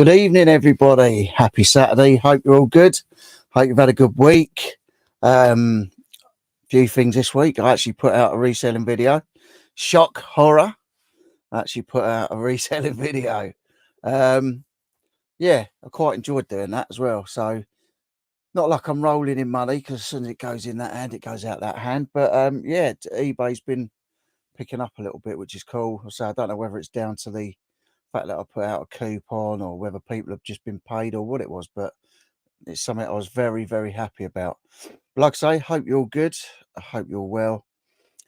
Good evening, everybody. Happy Saturday. Hope you're all good. Hope you've had a good week. Few things this week. I actually put out a reselling video. Shock horror. I actually put out a reselling video. Yeah, I quite enjoyed doing that as well. So not like I'm rolling in money because as soon as it goes in that hand, it goes out that hand. But yeah, eBay's been picking up a little bit, which is cool. So I don't know whether it's down to the fact that I put out a coupon or whether people have just been paid or what it was, but it's something I was very, very happy about. But like I say, hope you're all good. I hope you're well.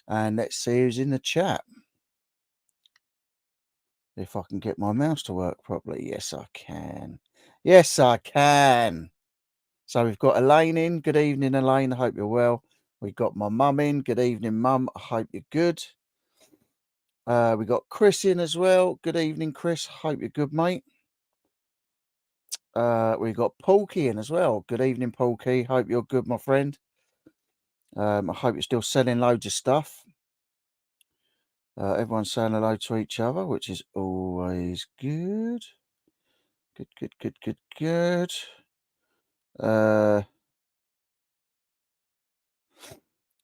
And let's see who's in the chat. If I can get my mouse to work properly. Yes, I can. Yes, I can. So we've got Elaine in. Good evening, Elaine. I hope you're well. We've got my mum in. Good evening, mum. I hope you're good. We got Chris in as well. Good evening, Chris. Hope you're good, mate. We've got Paulkey in as well. Good evening, Paulkey. Hope you're good, my friend. I hope you're still selling loads of stuff. Everyone's saying hello to each other, which is always good. Good.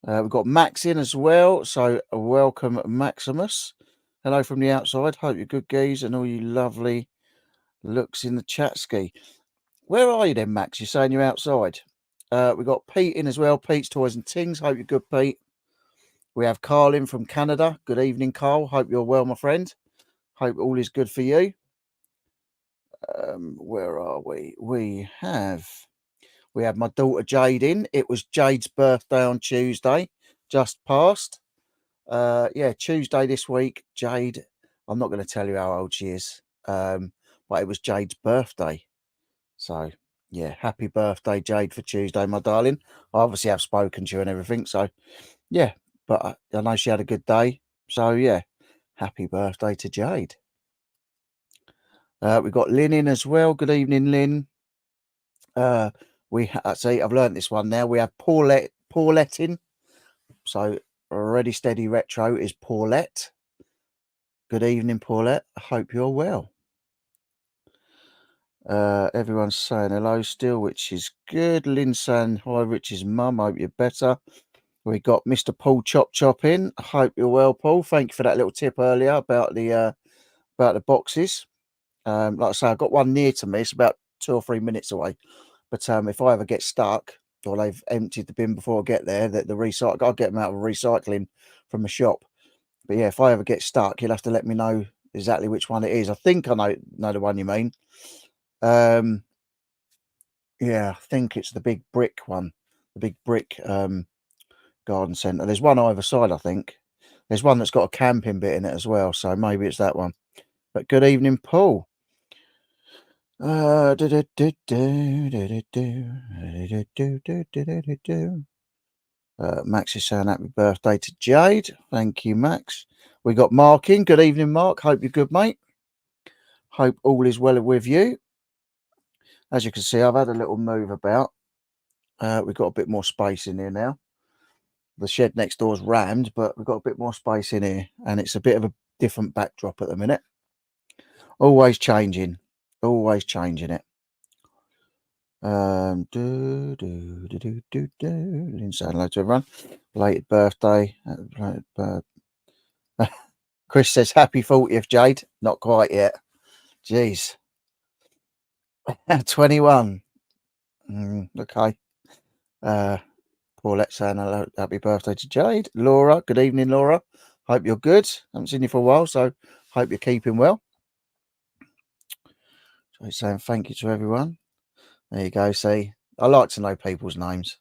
We've got Max in as well. So welcome, Maximus. Hello from the outside. Hope you're good, geez, and all you lovely looks in the chat ski. Where are you then, Max? You're saying you're outside. We've got Pete in as well. Pete's Toys and Tings. Hope you're good, Pete. We have Carl in from Canada. Good evening, Carl. Hope you're well, my friend. Hope all is good for you. Where are we? We have my daughter Jade in. It was Jade's birthday on Tuesday, just passed. Yeah, Tuesday this week. Jade, I'm not going to tell you how old she is, but it was Jade's birthday. So, yeah, happy birthday, Jade, for Tuesday, my darling. I obviously have spoken to you and everything. So, yeah, but I know she had a good day. So, yeah, happy birthday to Jade. We've got Lynn in as well. Good evening, Lynn. See, I've learned this one now. We have Paulette in. So, Ready Steady Retro is Paulette. Good evening, Paulette. I hope you're well. Everyone's saying hello still, which is good. Lynn saying hi, Rich's mum. Hope you're better. We got Mr. Paul Chop in. I hope you're well, Paul. Thank you for that little tip earlier about the boxes. Like I say, I've got one near to me. It's about 2 or 3 minutes away. But if I ever get stuck or they've emptied the bin before I get there, that the recycle, I'll get them out of recycling from the shop. But yeah, if I ever get stuck, you'll have to let me know exactly which one it is. I think I know the one you mean. Yeah, I think it's the big brick one, the big brick garden centre. There's one either side, I think. There's one that's got a camping bit in it as well, so maybe it's that one. But good evening, Paul. Max is saying happy birthday to Jade. Thank you, Max. We got Mark in. Good evening, Mark. Hope you're good, mate. Hope all is well with you. As you can see, I've had a little move about. We've got a bit more space in here now. The shed next door is rammed, but we've got a bit more space in here, and it's a bit of a different backdrop at the minute. Always changing it. Lynn saying hello to everyone. Belated birthday. Chris says happy 40th, Jade. Not quite yet. Jeez. 21. Okay. Paulette saying hello, happy birthday to Jade. Laura, good evening, Laura. Hope you're good. Haven't seen you for a while, so hope you're keeping well. So he's saying thank you to everyone. There you go. See, I like to know people's names.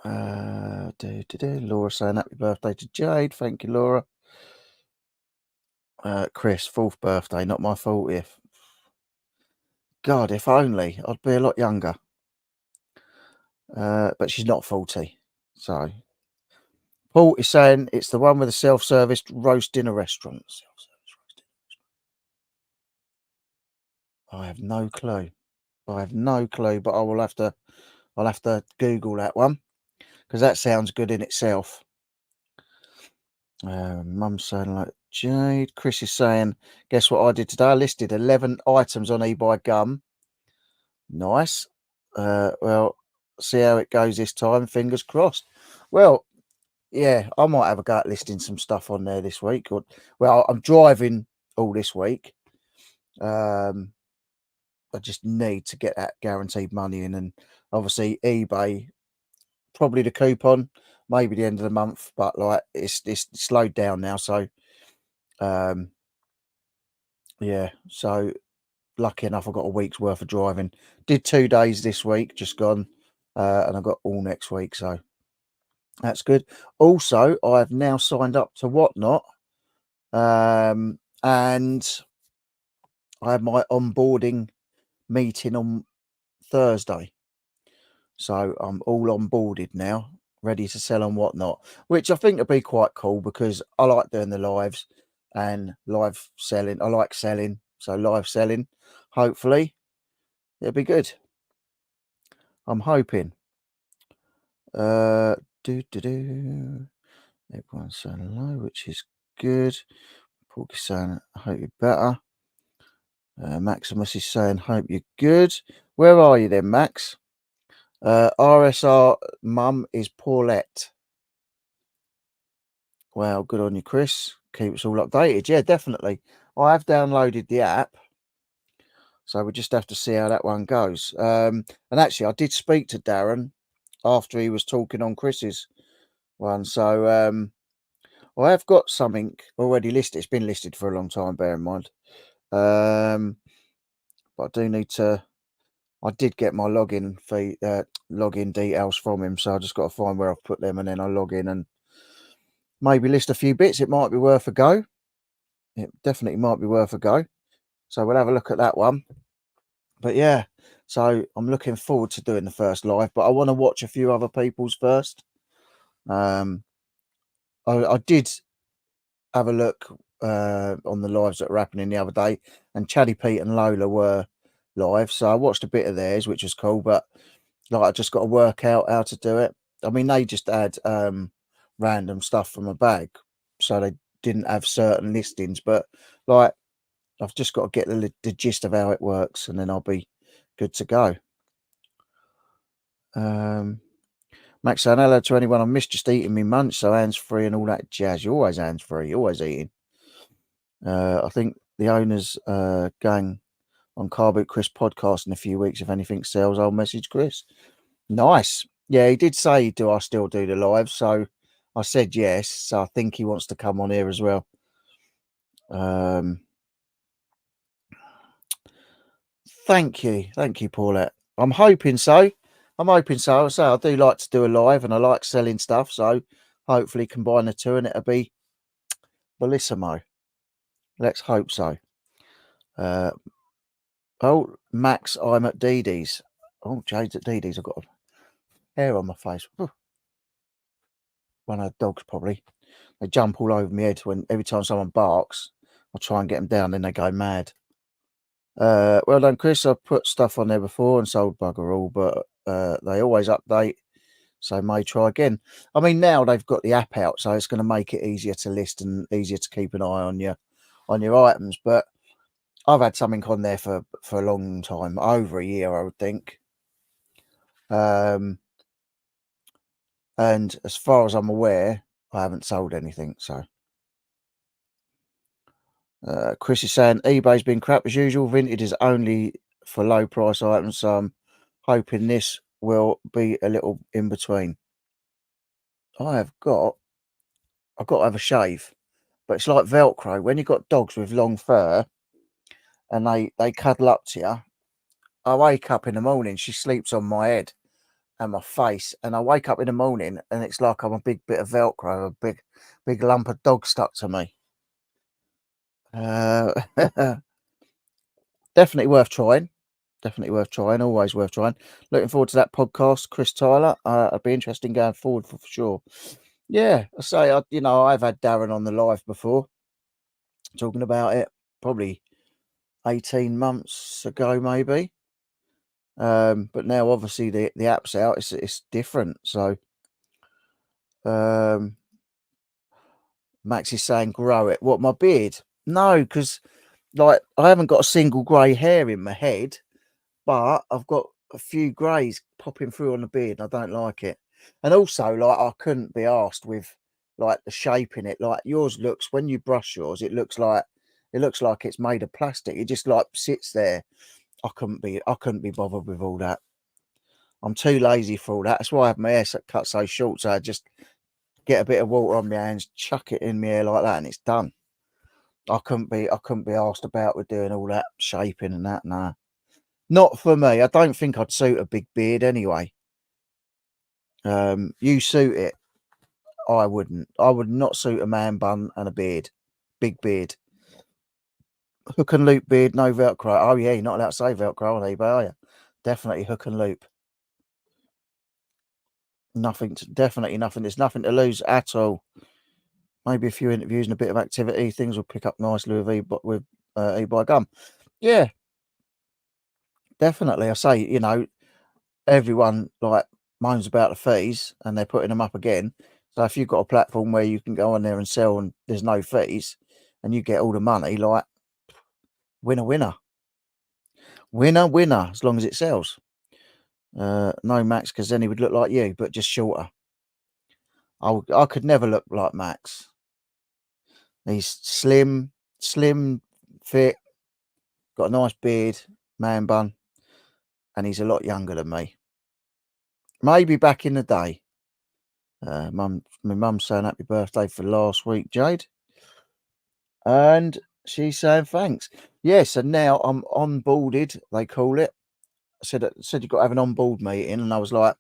Laura saying happy birthday to Jade. Thank you, Laura. Chris, 4th birthday, not my 40th. God, if only I'd be a lot younger. But she's not 40. So Paul is saying it's the one with the self-service roast dinner restaurant. I have no clue. But I'll have to Google that one because that sounds good in itself. Mum's saying like Jade. Chris is saying, guess what I did today? I listed 11 items on eBay Gum. Nice. Well, see how it goes this time. Fingers crossed. Well, yeah, I might have a go at listing some stuff on there this week. Well, I'm driving all this week. I just need to get that guaranteed money in, and obviously eBay, probably the coupon, maybe the end of the month, but like it's slowed down now. So, yeah, so lucky enough, I got a week's worth of driving. Did 2 days this week, just gone, and I got all next week, so that's good. Also, I have now signed up to Whatnot, and I have my onboarding meeting on Thursday. So I'm all onboarded now, ready to sell on Whatnot, which I think would be quite cool because I like doing the lives and live selling. I like selling, so live selling. Hopefully, it'll be good. I'm hoping. Do do do. Everyone's saying hello, which is good. Porky's saying, I hope you're better. Maximus is saying, hope you're good. Where are you then, Max? RSR mum is Paulette. Well, good on you, Chris. Keep us all updated. Yeah, definitely. I have downloaded the app, so we just have to see how that one goes. And actually, I did speak to Darren after he was talking on Chris's one. So I have got something already listed. It's been listed for a long time, bear in mind. But I do need to. I did get my login details from him, so I just got to find where I've put them, and then I log in and maybe list a few bits. It might be worth a go. It definitely might be worth a go. So we'll have a look at that one. But yeah, so I'm looking forward to doing the first live, but I want to watch a few other people's first. I did have a look on the lives that were happening the other day, and Chaddy Pete and Lola were live, so I watched a bit of theirs, which was cool. But like, I just got to work out how to do it. I mean, they just had random stuff from a bag, so they didn't have certain listings. But like, I've just got to get the gist of how it works, and then I'll be good to go. Max saying hello to anyone. I missed just eating me munch, so hands free and all that jazz. You're always hands free, you're always eating. I think the owners going on Car Boot Chris podcast in a few weeks. If anything sells, I'll message Chris. Nice. Yeah, he did say, do I still do the live? So I said yes. So I think he wants to come on here as well. Thank you, Paulette. I'm hoping so. So I do like to do a live, and I like selling stuff. So hopefully combine the two, and it'll be bellissimo. Let's hope so. Oh, Max, I'm at Dee Dee's. Oh, Jade's at Dee Dee's. I've got a hair on my face. One of the dogs, probably. They jump all over my head when every time someone barks. I try and get them down, then they go mad. Well done, Chris. I've put stuff on there before and sold bugger all, but they always update, so may try again. I mean, now they've got the app out, so it's going to make it easier to list and easier to keep an eye on your items. But I've had something on there for a long time, over a year, I would think. And as far as I'm aware, I haven't sold anything. So Chris is saying eBay's been crap as usual. Vinted is only for low price items, so I'm hoping this will be a little in between. I've got to have a shave, but it's like Velcro. When you've got dogs with long fur and they cuddle up to you, I wake up in the morning, she sleeps on my head and my face, and I wake up in the morning and it's like I'm a big bit of Velcro, a big lump of dog stuck to me. Definitely worth trying. Always worth trying. Looking forward to that podcast, Chris Tyler. It'd be interesting going forward for sure. Yeah, I say, I've had Darren on the live before talking about it, probably 18 months ago, maybe. But now obviously the app's out, it's different. So Max is saying, grow it. What, my beard? No, because like I haven't got a single grey hair in my head, but I've got a few greys popping through on the beard, and I don't like it. And also, like, I couldn't be asked with like the shape in it. Like yours looks, when you brush yours, it looks like it's made of plastic. It just like sits there. I couldn't be bothered with all that. I'm too lazy for all that. That's why I have my hair cut so short. So I just get a bit of water on my hands, chuck it in my hair like that, and it's done. I couldn't be asked about with doing all that shaping and that. Nah, not for me. I don't think I'd suit a big beard anyway. You suit it. I wouldn't. I would not suit a man bun and a beard, big beard, hook and loop beard, no Velcro. Oh yeah, you're not allowed to say Velcro on eBay, are you? Definitely hook and loop. Definitely nothing. There's nothing to lose at all. Maybe a few interviews and a bit of activity. Things will pick up nicely with eBay gum. Yeah, definitely. I say, you know, everyone like moans about the fees and they're putting them up again. So if you've got a platform where you can go on there and sell and there's no fees and you get all the money, like winner, winner, winner, winner, as long as it sells. No Max, because then he would look like you, but just shorter. I could never look like Max. He's slim, fit, got a nice beard, man bun, and he's a lot younger than me. Maybe back in the day. My mum's saying happy birthday for last week, Jade. And she's saying thanks. Yes, and now I'm onboarded, they call it. I said you've got to have an onboard meeting, and I was like,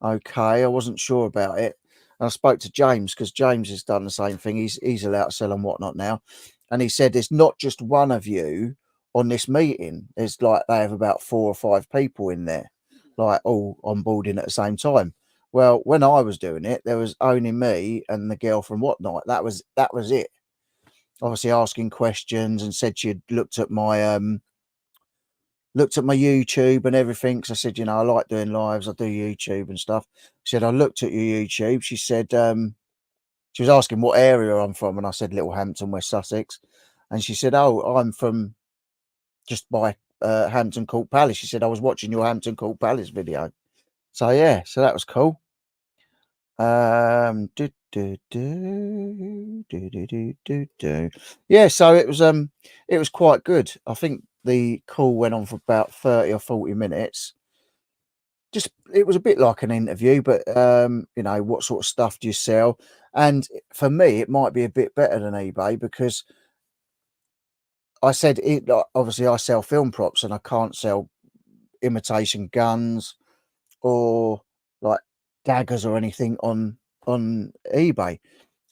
okay, I wasn't sure about it. And I spoke to James because James has done the same thing. He's allowed to sell and whatnot now. And he said there's not just one of you on this meeting. There's like they have about 4 or 5 people in there, like all onboarding at the same time. Well, when I was doing it, there was only me and the girl from whatnot. That was it. Obviously asking questions, and said she'd looked at my YouTube and everything. Cause I said, you know, I like doing lives. I do YouTube and stuff. She said, I looked at your YouTube. She said, she was asking what area I'm from. And I said, Littlehampton, West Sussex. And she said, oh, I'm from just by Hampton Court Palace. She said, I was watching your Hampton Court Palace video. So yeah, so that was cool. Yeah, so it was quite good. I think the call went on for about 30 or 40 minutes. Just it was a bit like an interview, but you know, what sort of stuff do you sell? And for me, it might be a bit better than eBay because I said it like, obviously I sell film props and I can't sell imitation guns or like daggers or anything on eBay.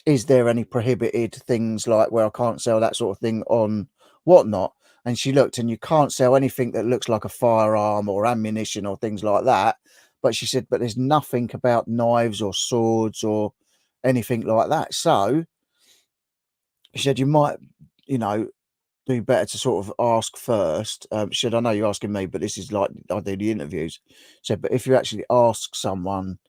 Is there any prohibited things like where I can't sell that sort of thing on whatnot? And she looked, and you can't sell anything that looks like a firearm or ammunition or things like that. But she said, but there's nothing about knives or swords or anything like that. So she said, you might, you know, do better to sort of ask first. She said, I know you're asking me, but this is like I do the interviews. She said, but if you actually ask someone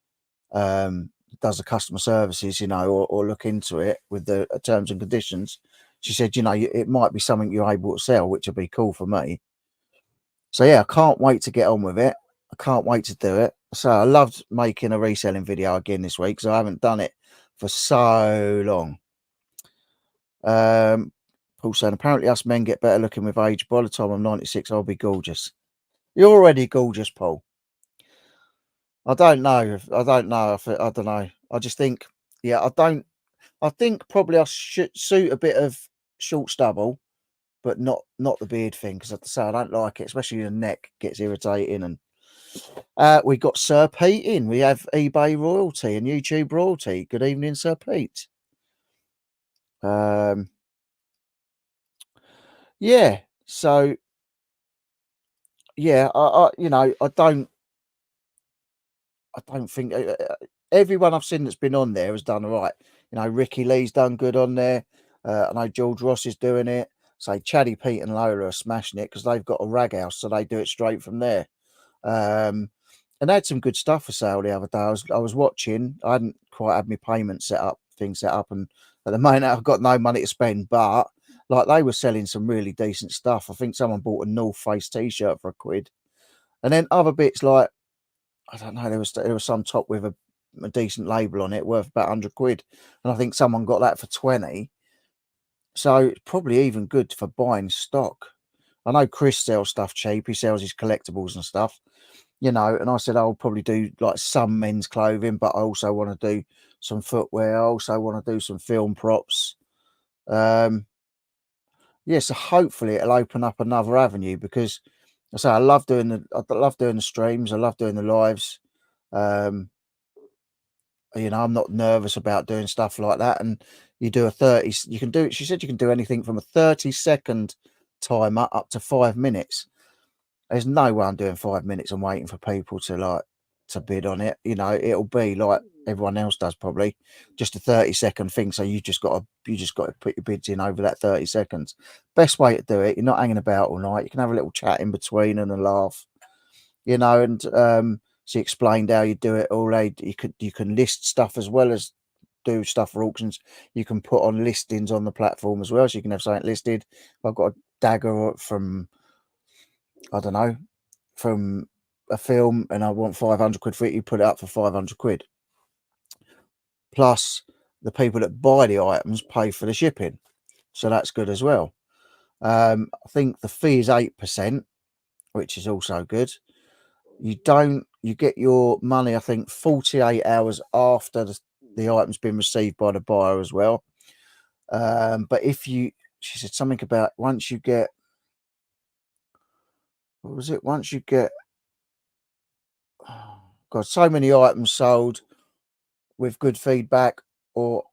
does the customer services, you know, or look into it with the terms and conditions. She said, you know, it might be something you're able to sell, which would be cool for me. So yeah, I can't wait to get on with it. I can't wait to do it. So I loved making a reselling video again this week because I haven't done it for so long. Paul saying, apparently us men get better looking with age. By the time I'm 96, I'll be gorgeous. You're already gorgeous, Paul. I don't know. I don't know. I don't know. I just think, yeah, I think probably I should suit a bit of short stubble, but not the beard thing because, as I say, I don't like it, especially the neck gets irritating. And we got Sir Pete in. We have eBay royalty and YouTube royalty. Good evening, Sir Pete. Yeah. So yeah, I you know I don't think everyone I've seen that's been on there has done all right. You know, Ricky Lee's done good on there. I know George Ross is doing it. Say Chaddy Pete and Lola are smashing it because they've got a rag house, so they do it straight from there. And they had some good stuff for sale the other day. I was watching. I hadn't quite had my payment set up thing set up, and at the moment I've got no money to spend. But like they were selling some really decent stuff. I think someone bought a North Face t-shirt for £1, and then other bits like I don't know. There was some top with a decent label on it worth about £100, and I think someone got that for 20. So it's probably even good for buying stock. I know Chris sells stuff cheap. He sells his collectibles and stuff, and I said I'll probably do like some men's clothing, but I also want to do some footwear. I also want to do some film props. Yeah, so hopefully it'll open up another avenue because I say I love doing the streams. I love doing the lives. Um, I'm not nervous about doing stuff like that. And you do a 30, you can do, she said you can do anything from a 30-second timer up to 5 minutes. There's no way I'm doing 5 minutes and waiting for people to bid on it. It'll be like everyone else does, probably just a 30-second thing. So you just got to put your bids in over that 30 seconds. Best way to do it. You're not hanging about all night. You can have a little chat in between and a laugh, and she explained how you do it all. You can list stuff as well as do stuff for auctions. You can put on listings on the platform as well, so you can have something listed. If I've got a dagger from, I don't know, from a film and I want £500 for it, you put it up for £500. Plus, the people that buy the items pay for the shipping, so that's good as well. I think the fee is 8%, which is also good. You get your money, I think, 48 hours after the item's been received by the buyer as well. But she said something about once you get, what was it? Once you get, oh God, so many items sold with good feedback, or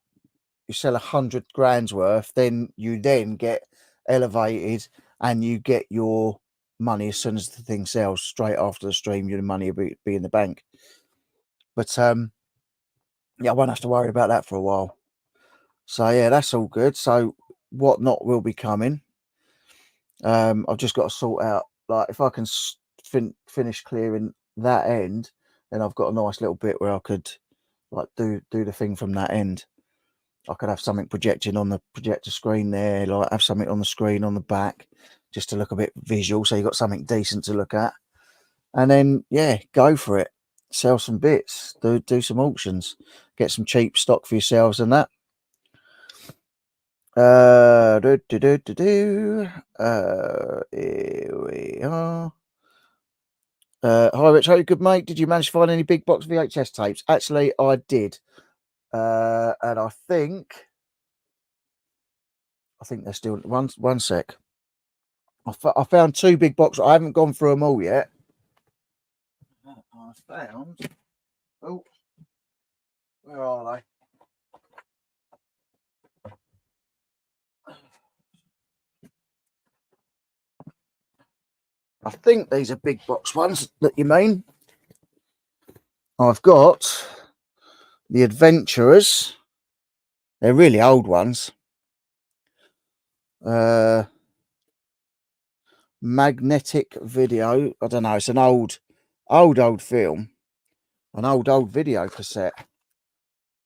you sell 100 grand's worth, then you get elevated and you get your money as soon as the thing sells. Straight after the stream, your money will be in the bank. But yeah, I won't have to worry about that for a while. So yeah, that's all good. So Whatnot will be coming. I've just got to sort out, like, if I can finish clearing that end, then I've got a nice little bit where I could like do the thing from that end. I could have something projecting on the projector screen there, like have something on the screen on the back, just to look a bit visual. So you got something decent to look at, and then yeah, go for it. Sell some bits, do some auctions, get some cheap stock for yourselves and that. Here we are. Hi Rich, how you good mate? Did you manage to find any big box VHS tapes? Actually, I did. And I think they're still one sec. I found 2 big boxes. I haven't gone through them all yet. I found. Oh, where are they? I think these are big box ones that you mean. I've got the Adventurers. They're really old ones. Magnetic Video. I don't know. It's an old film. An old video cassette.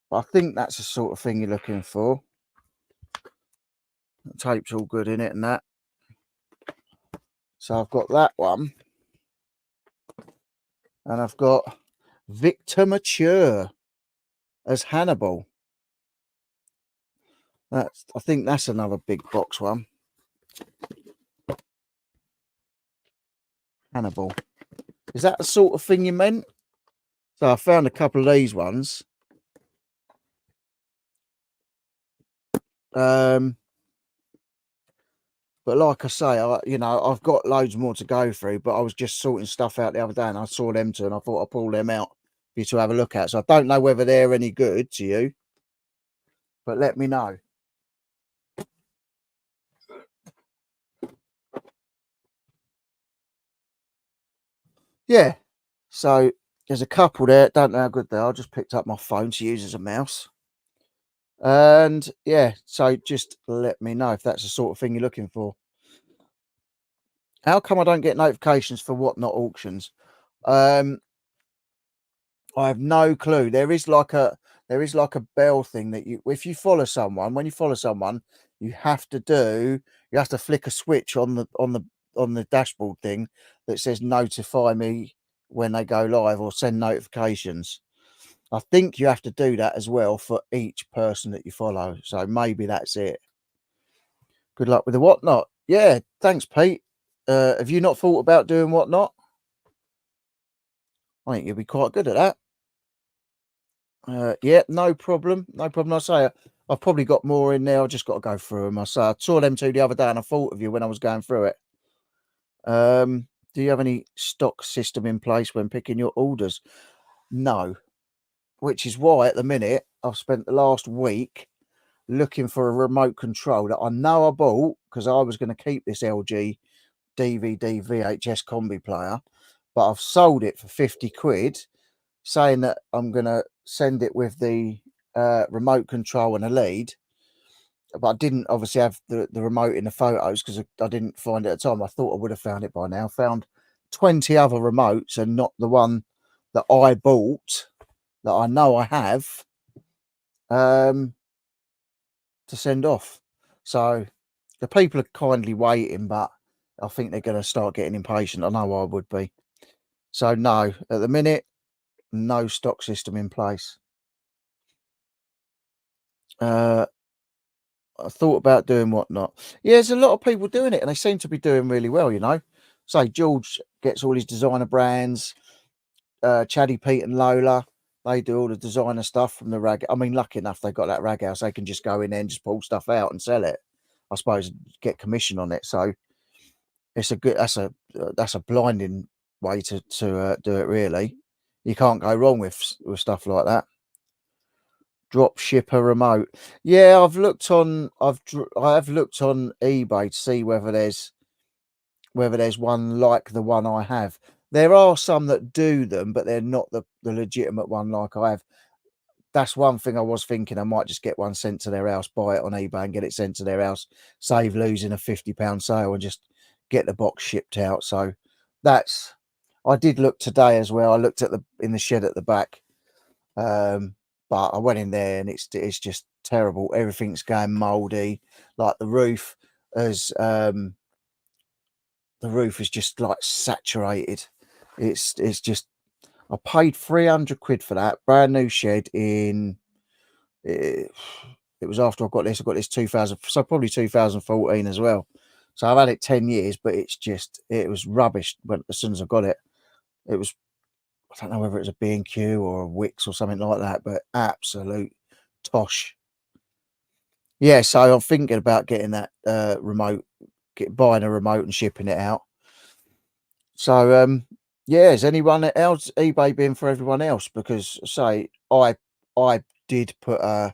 But I think that's the sort of thing you're looking for. The tape's all good in it and that. So I've got that one. And I've got Victor Mature as Hannibal. I think that's another big box one. Hannibal. Is that the sort of thing you meant? So I found a couple of these ones. But like I say, I've got loads more to go through, but I was just sorting stuff out the other day and I saw them two and I thought I'd pull them out for you to have a look at. So I don't know whether they're any good to you, but let me know. Yeah, so there's a couple there. Don't know how good they are. I just picked up my phone to use as a mouse. And yeah, so just let me know if that's the sort of thing you're looking for. How come I don't get notifications for Whatnot auctions? I have no clue. There is like there is like a bell thing that if you follow someone, when you follow someone, you have to flick a switch on the dashboard thing that says notify me when they go live or send notifications. I think you have to do that as well for each person that you follow. So maybe that's it. Good luck with the whatnot. Yeah, thanks, Pete. Have you not thought about doing whatnot? I think you'll be quite good at that. Yeah, no problem. No problem. I say I've probably got more in there. I just got to go through them. I say I saw them two the other day and I thought of you when I was going through it. Do you have any stock system in place when picking your orders? No, which is why at the minute I've spent the last week looking for a remote control that I know I bought because I was going to keep this LG DVD VHS combi player, but I've sold it for 50 quid, saying that I'm going to send it with the remote control and a lead. But I didn't obviously have the remote in the photos because I didn't find it at the time. I thought I would have found it by now. Found 20 other remotes and not the one that I bought that I know I have to send off. So the people are kindly waiting, but I think they're going to start getting impatient. I know I would be. So no, at the minute, no stock system in place. I thought about doing whatnot. Yeah, there's a lot of people doing it, and they seem to be doing really well. Say George gets all his designer brands. Chaddy, Pete, and Lola, they do all the designer stuff from the rag. I mean, lucky enough they got that rag house. They can just go in there and just pull stuff out and sell it. I suppose get commission on it. So it's a good. That's a blinding way to do it. Really, you can't go wrong with stuff like that. Drop shipper remote. Yeah, I have looked on eBay to see whether there's one like the one I have. There are some that do them, but they're not the legitimate one like I have. That's one thing I was thinking. I might just get one sent to their house, buy it on eBay and get it sent to their house, save losing a £50 sale and just get the box shipped out. So that's, I did look today as well. I looked in the shed at the back. But I went in there and it's just terrible. Everything's going mouldy. Like the roof is just like saturated. It's just, I paid 300 quid for that brand new shed in it was after I got this 2000, so probably 2014 as well. So I've had it 10 years, but it was rubbish as soon as I got it. It was, I don't know whether it was a B&Q or a Wix or something like that, but absolute tosh. Yeah, so I'm thinking about getting that remote, buying a remote and shipping it out. So yeah, is anyone else eBay been for everyone else? Because say I did put a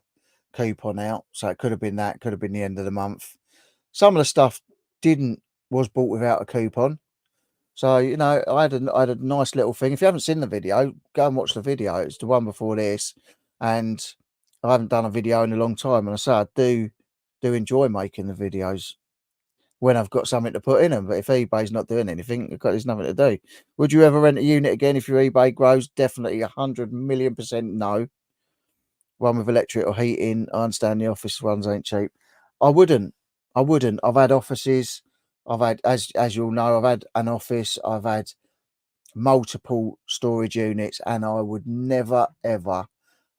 coupon out, so it could have been that, could have been the end of the month. Some of the stuff was bought without a coupon. So, I had a nice little thing. If you haven't seen the video, go and watch the video. It's the one before this. And I haven't done a video in a long time. And I say I do enjoy making the videos when I've got something to put in them. But if eBay's not doing anything, there's nothing to do. Would you ever rent a unit again if your eBay grows? Definitely 100,000,000% no. One with electric or heating. I understand the office ones ain't cheap. I wouldn't. I've had offices. I've had, as you'll know, I've had an office. I've had multiple storage units, and I would never ever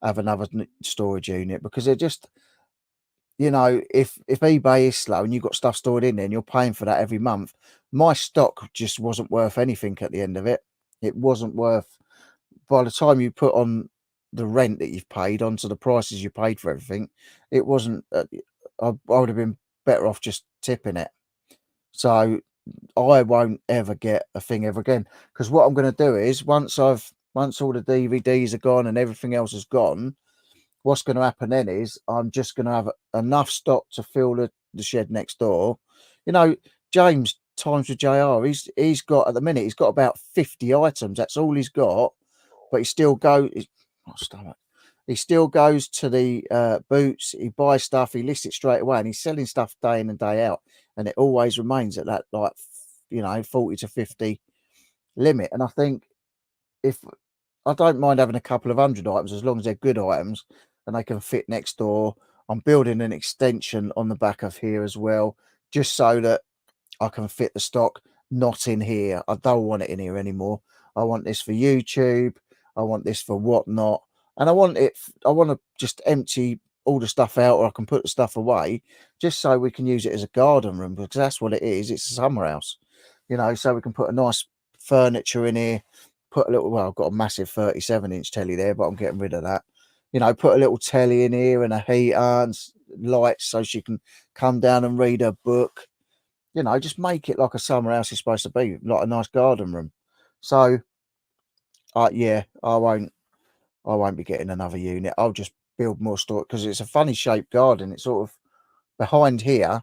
have another storage unit because they're just, if eBay is slow and you've got stuff stored in there and you're paying for that every month, my stock just wasn't worth anything at the end of it. It wasn't worth, by the time you put on the rent that you've paid onto the prices you paid for everything, it wasn't. I would have been better off just tipping it. So I won't ever get a thing ever again, because what I'm going to do is once all the DVDs are gone and everything else is gone, what's going to happen then is I'm just going to have enough stock to fill the shed next door. James Times with JR, he's got, at the minute, he's got about 50 items. That's all he's got, but he still goes to the Boots, he buys stuff, he lists it straight away, and he's selling stuff day in and day out, and it always remains at that, like, 40 to 50 limit. And I think, if I don't mind having a couple of 100 items as long as they're good items and they can fit next door. I'm building an extension on the back of here as well, just so that I can fit the stock, not in here. I don't want it in here anymore. I want this for YouTube. I want this for whatnot. And I want to just empty all the stuff out, or I can put the stuff away just so we can use it as a garden room, because that's what it is. It's a summer house, you know, so we can put a nice furniture in here, put a little, well, I've got a massive 37-inch telly there, but I'm getting rid of that. You know, put a little telly in here and a heater and lights so she can come down and read her book. You know, just make it like a summer house is supposed to be, like a nice garden room. So, yeah, I won't be getting another unit. I'll just build more storage because it's a funny shaped garden. It's sort of behind here.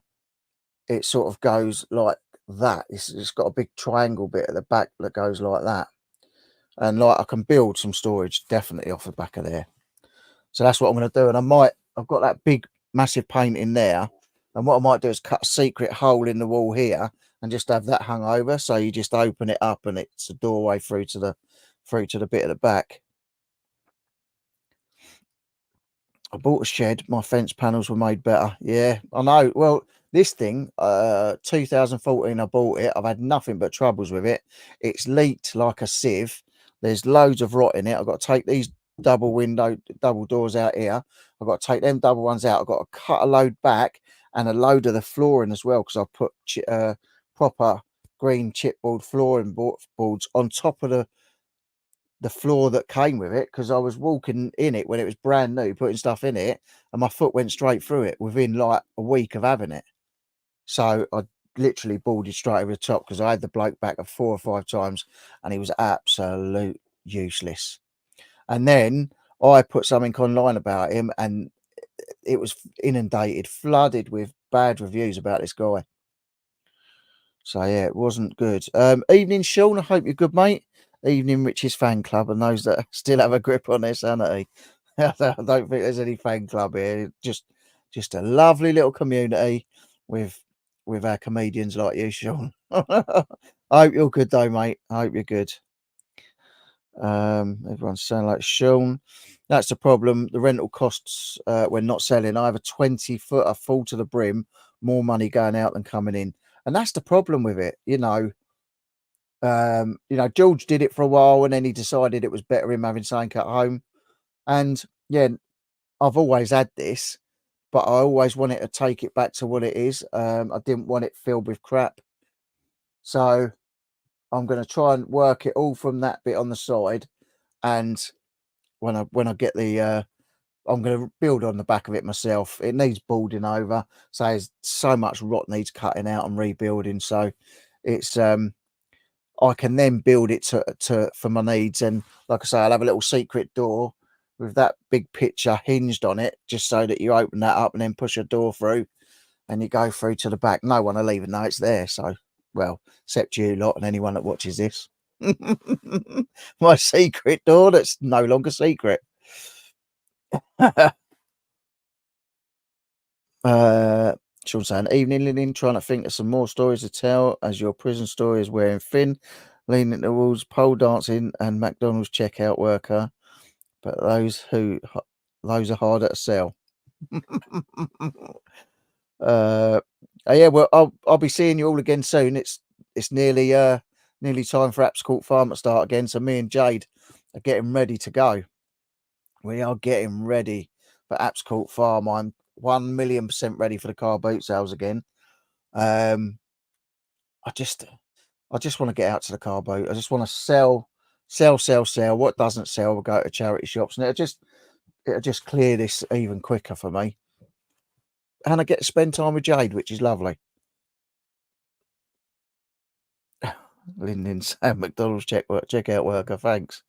It sort of goes like that. It's got a big triangle bit at the back that goes like that, and like I can build some storage definitely off the back of there. So that's what I'm going to do. And I've got that big massive painting there. And what I might do is cut a secret hole in the wall here and just have that hung over. So you just open it up and it's a doorway through to the bit at the back. I bought a shed. My fence panels were made better. Yeah, I know. Well, this thing, 2014, I bought it. I've had nothing but troubles with it. It's leaked like a sieve. There's loads of rot in it. I've got to take these double doors out here. I've got to take them double ones out. I've got to cut a load back and a load of the flooring as well, because I've put proper green chipboard flooring boards on top of the floor that came with it, because I was walking in it when it was brand new, putting stuff in it, and my foot went straight through it within like a week of having it. So I literally boarded straight over the top, because I had the bloke back 4 or 5 times and he was absolute useless. And then I put something online about him and it was inundated, flooded with bad reviews about this guy. So yeah, it wasn't good. Evening, Sean. I hope you're good, mate. Evening, Rich's fan club, and those that still have a grip on their sanity. I don't think there's any fan club here. Just a lovely little community with our comedians like you, Sean. I hope you're good though, mate. I hope you're good. Everyone's saying like Sean. That's the problem. The rental costs when not selling. I have a 20-footer full to the brim, more money going out than coming in. And that's the problem with it, you know. George did it for a while and then he decided it was better him having something at home. And yeah, I've always had this, but I always wanted to take it back to what it is. I didn't want it filled with crap. So I'm going to try and work it all from that bit on the side. And when I get the I'm going to build on the back of it myself. It needs boarding over. So there's so much rot needs cutting out and rebuilding. So it's I can then build it to for my needs. And like I say, I'll have a little secret door with that big picture hinged on it, just so that you open that up and then push a door through and you go through to the back. No one will even know it's there. So, well, except you lot and anyone that watches this. My secret door that's no longer secret. Sean saying, evening, Lynn, trying to think of some more stories to tell as your prison story is wearing thin, leaning towards pole dancing and McDonald's checkout worker, but those are harder to sell. Yeah, well, I'll be seeing you all again soon. It's nearly time for Apps Court Farm to start again. So me and Jade are getting ready to go. We are getting ready for Apps Court Farm. I'm 1,000,000% ready for the car boot sales again. I just want to get out to the car boot. I just want to sell. What doesn't sell will go to charity shops, and it'll just clear this even quicker for me. And I get to spend time with Jade, which is lovely. Lyndon Sam McDonald's checkout worker, thanks.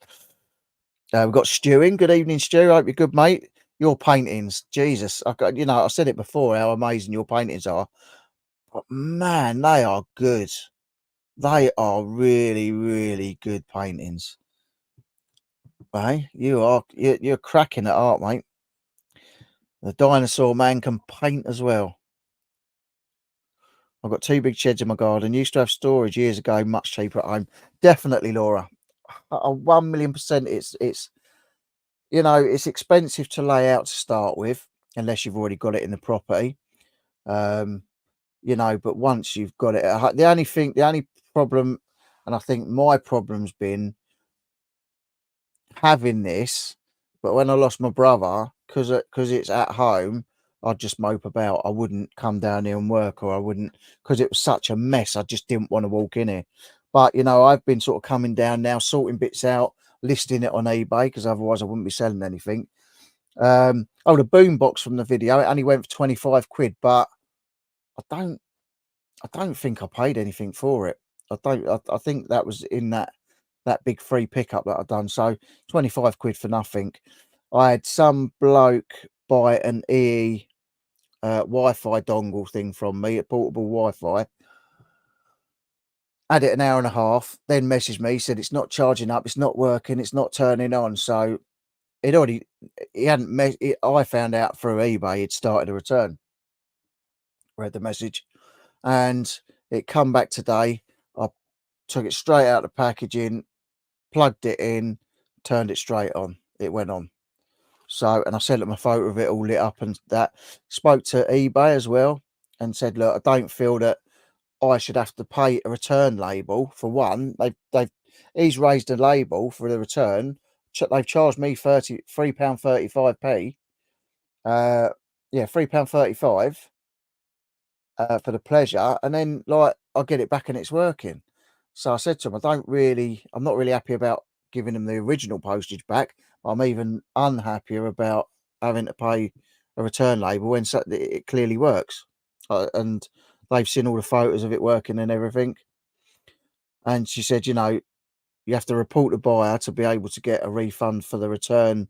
We've got Stu in. Good evening, Stu. Hope you're good, mate. Your paintings, Jesus. I said it before how amazing your paintings are. But man, they are good. They are really, really good paintings. Hey, you're cracking at art, mate. The dinosaur man can paint as well. I've got 2 big sheds in my garden. Used to have storage years ago, much cheaper at home. Definitely, Laura. 1,000,000%. It's you know, it's expensive to lay out to start with, unless you've already got it in the property. Um, you know, but once you've got it, the only problem, and I think my problem's been having this, but when I lost my brother, because it's at home, I'd just mope about. I wouldn't come down here and work, or I wouldn't, because it was such a mess. I just didn't want to walk in here. But you know, I've been sort of coming down now, sorting bits out, listing it on eBay, because otherwise I wouldn't be selling anything. Oh, the boombox from the video, it only went for 25 quid, but I don't I don't think I paid anything for it. I think that was in that big free pickup that I've done. So 25 quid for nothing. I had some bloke buy an EE Wi-Fi dongle thing from me, a portable Wi-Fi. Had it an hour and a half, then messaged me, said it's not charging up, it's not working, it's not turning on. So it already, he hadn't, I found out through eBay he'd started a return. Read the message, and it come back today. I took it straight out of the packaging, plugged it in, turned it straight on. It went on. So, and I sent them a photo of it all lit up and that. Spoke to eBay as well and said, look, I don't feel that I should have to pay a return label for one. He's raised a label for the return. They've charged me £3.35p. Yeah, £3.35 for the pleasure, and then like I get it back and it's working. So I said to him, I'm not really happy about giving them the original postage back. I'm even unhappier about having to pay a return label when it clearly works. And they've seen all the photos of it working and everything. And she said, you know, you have to report the buyer to be able to get a refund for the return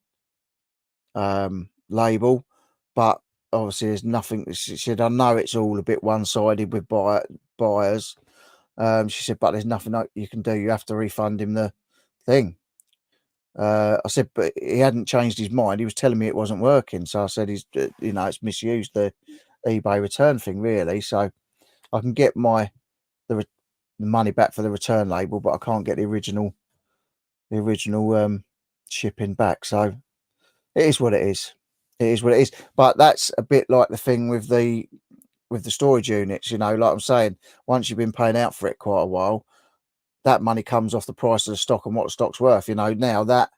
label, but obviously there's nothing. She said, I know it's all a bit one-sided with buyers. She said, but there's nothing you can do. You have to refund him the thing. I said, but he hadn't changed his mind. He was telling me it wasn't working. So I said, you know, it's misused the eBay return thing, really. So I can get the money back for the return label, but I can't get the original shipping back. So it is what it is. It is what it is. But that's a bit like the thing with the storage units, you know, like I'm saying, once you've been paying out for it quite a while, that money comes off the price of the stock and what the stock's worth. You know, now that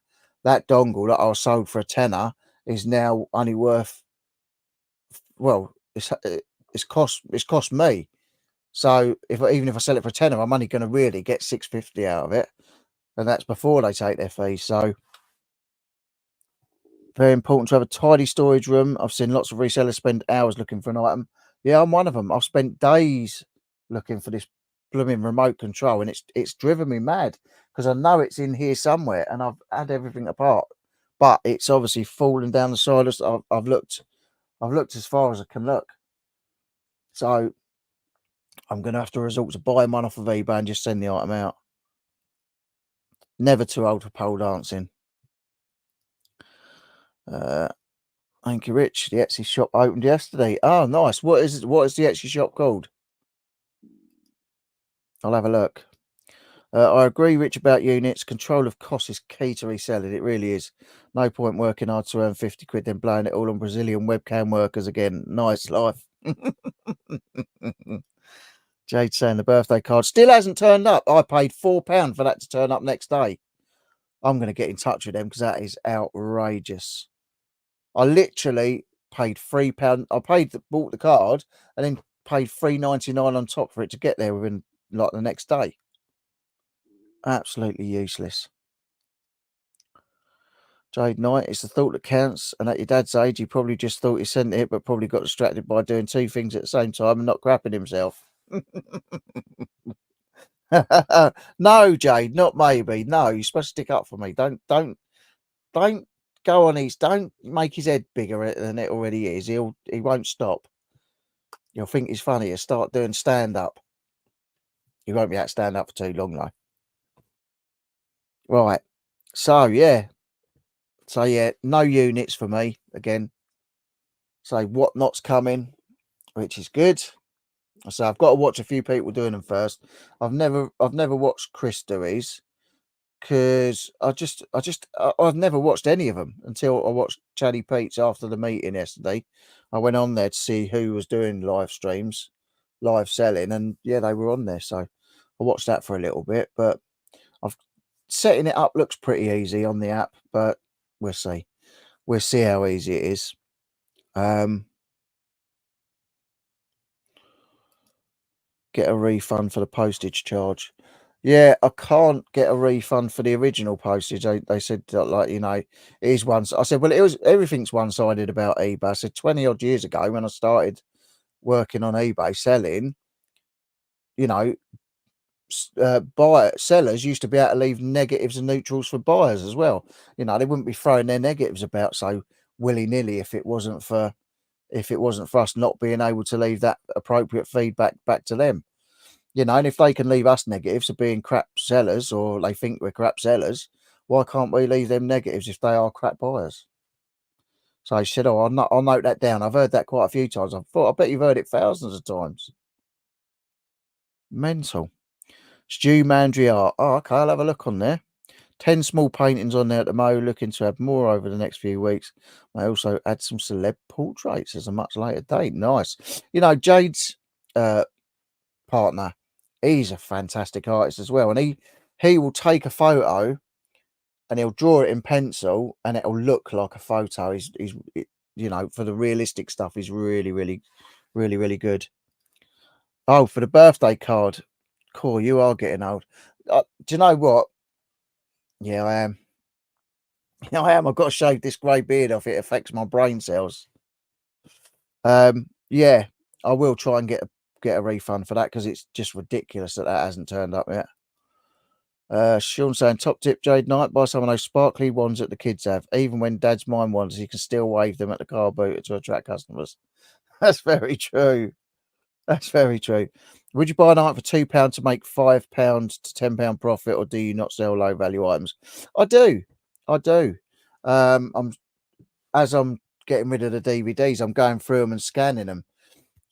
dongle that I was sold for a tenner is now only worth, well, it's cost me. So even if I sell it for a tenner, I'm only going to really get 6.50 out of it, and that's before they take their fees. So very important to have a tidy storage room. I've seen lots of resellers spend hours looking for an item. Yeah, I'm one of them. I've spent days looking for this blooming remote control, and it's driven me mad because I know it's in here somewhere, and I've had everything apart, but it's obviously fallen down the side. I've looked as far as I can look, so I'm going to have to resort to buying one off of eBay and just send the item out. Never too old for pole dancing. Thank you, Rich. The Etsy shop opened yesterday. Oh, nice. What is the Etsy shop called? I'll have a look. I agree, Rich, about units. Control of cost is key to reselling. It really is. No point working hard to earn 50 quid, then blowing it all on Brazilian webcam workers again. Nice life. Jade saying the birthday card still hasn't turned up. I paid £4 for that to turn up next day. I'm going to get in touch with them because that is outrageous. I literally paid £3. Bought the card and then paid £3.99 on top for it to get there within like the next day. Absolutely useless. Jade Knight, it's the thought that counts. And at your dad's age, he probably just thought he sent it, but probably got distracted by doing two things at the same time and not crapping himself. No, Jade, not maybe. No, you're supposed to stick up for me. Don't go on don't make his head bigger than it already is. He won't stop. You'll think he's funny. He'll start doing stand up. He won't be able to stand up for too long though. Right. So yeah. No units for me again. So Whatnot's coming, which is good. So I've got to watch a few people doing them first. I've never watched Chris do his. because I've never watched any of them until I watched Chatty Pete's after the meeting yesterday. I went on there to see who was doing live streams, live selling, and yeah, they were on there. So I watched that for a little bit, but I've setting it up looks pretty easy on the app, but we'll see. We'll see how easy it is. Get a refund for the postage charge. Yeah, I can't get a refund for the original postage. They said that, like, it is once. I said, well, it was everything's one sided about eBay. I said 20 odd years ago when I started working on eBay selling, you know, buyer sellers used to be able to leave negatives and neutrals for buyers as well. They wouldn't be throwing their negatives about so willy nilly if it wasn't for us not being able to leave that appropriate feedback back to them. And if they can leave us negatives of being crap sellers or they think we're crap sellers, why can't we leave them negatives if they are crap buyers? So I said, oh, I'll note that down. I've heard that quite a few times. I bet you've heard it thousands of times. Mental. Stu Mandriart. Oh, okay, I'll have a look on there. 10 small paintings on there at the moment, looking to have more over the next few weeks. I also add some celeb portraits as a much later date. Nice. Jade's partner, he's a fantastic artist as well. And he will take a photo and he'll draw it in pencil and it'll look like a photo. He's for the realistic stuff, he's really, really, really, really good. Oh, for the birthday card. Cool, you are getting old. Do you know what? Yeah, I am. I am. I've got to shave this grey beard off. It affects my brain cells. Yeah, I will try and get a refund for that because it's just ridiculous that hasn't turned up yet. Sean saying, top tip, Jade Knight, buy some of those sparkly ones that the kids have. Even when Dad's mine ones, you can still wave them at the car boot to attract customers. That's very true. That's very true. Would you buy an item for £2 to make £5 to £10 profit, or do you not sell low value items? I do. As I'm getting rid of the DVDs, I'm going through them and scanning them.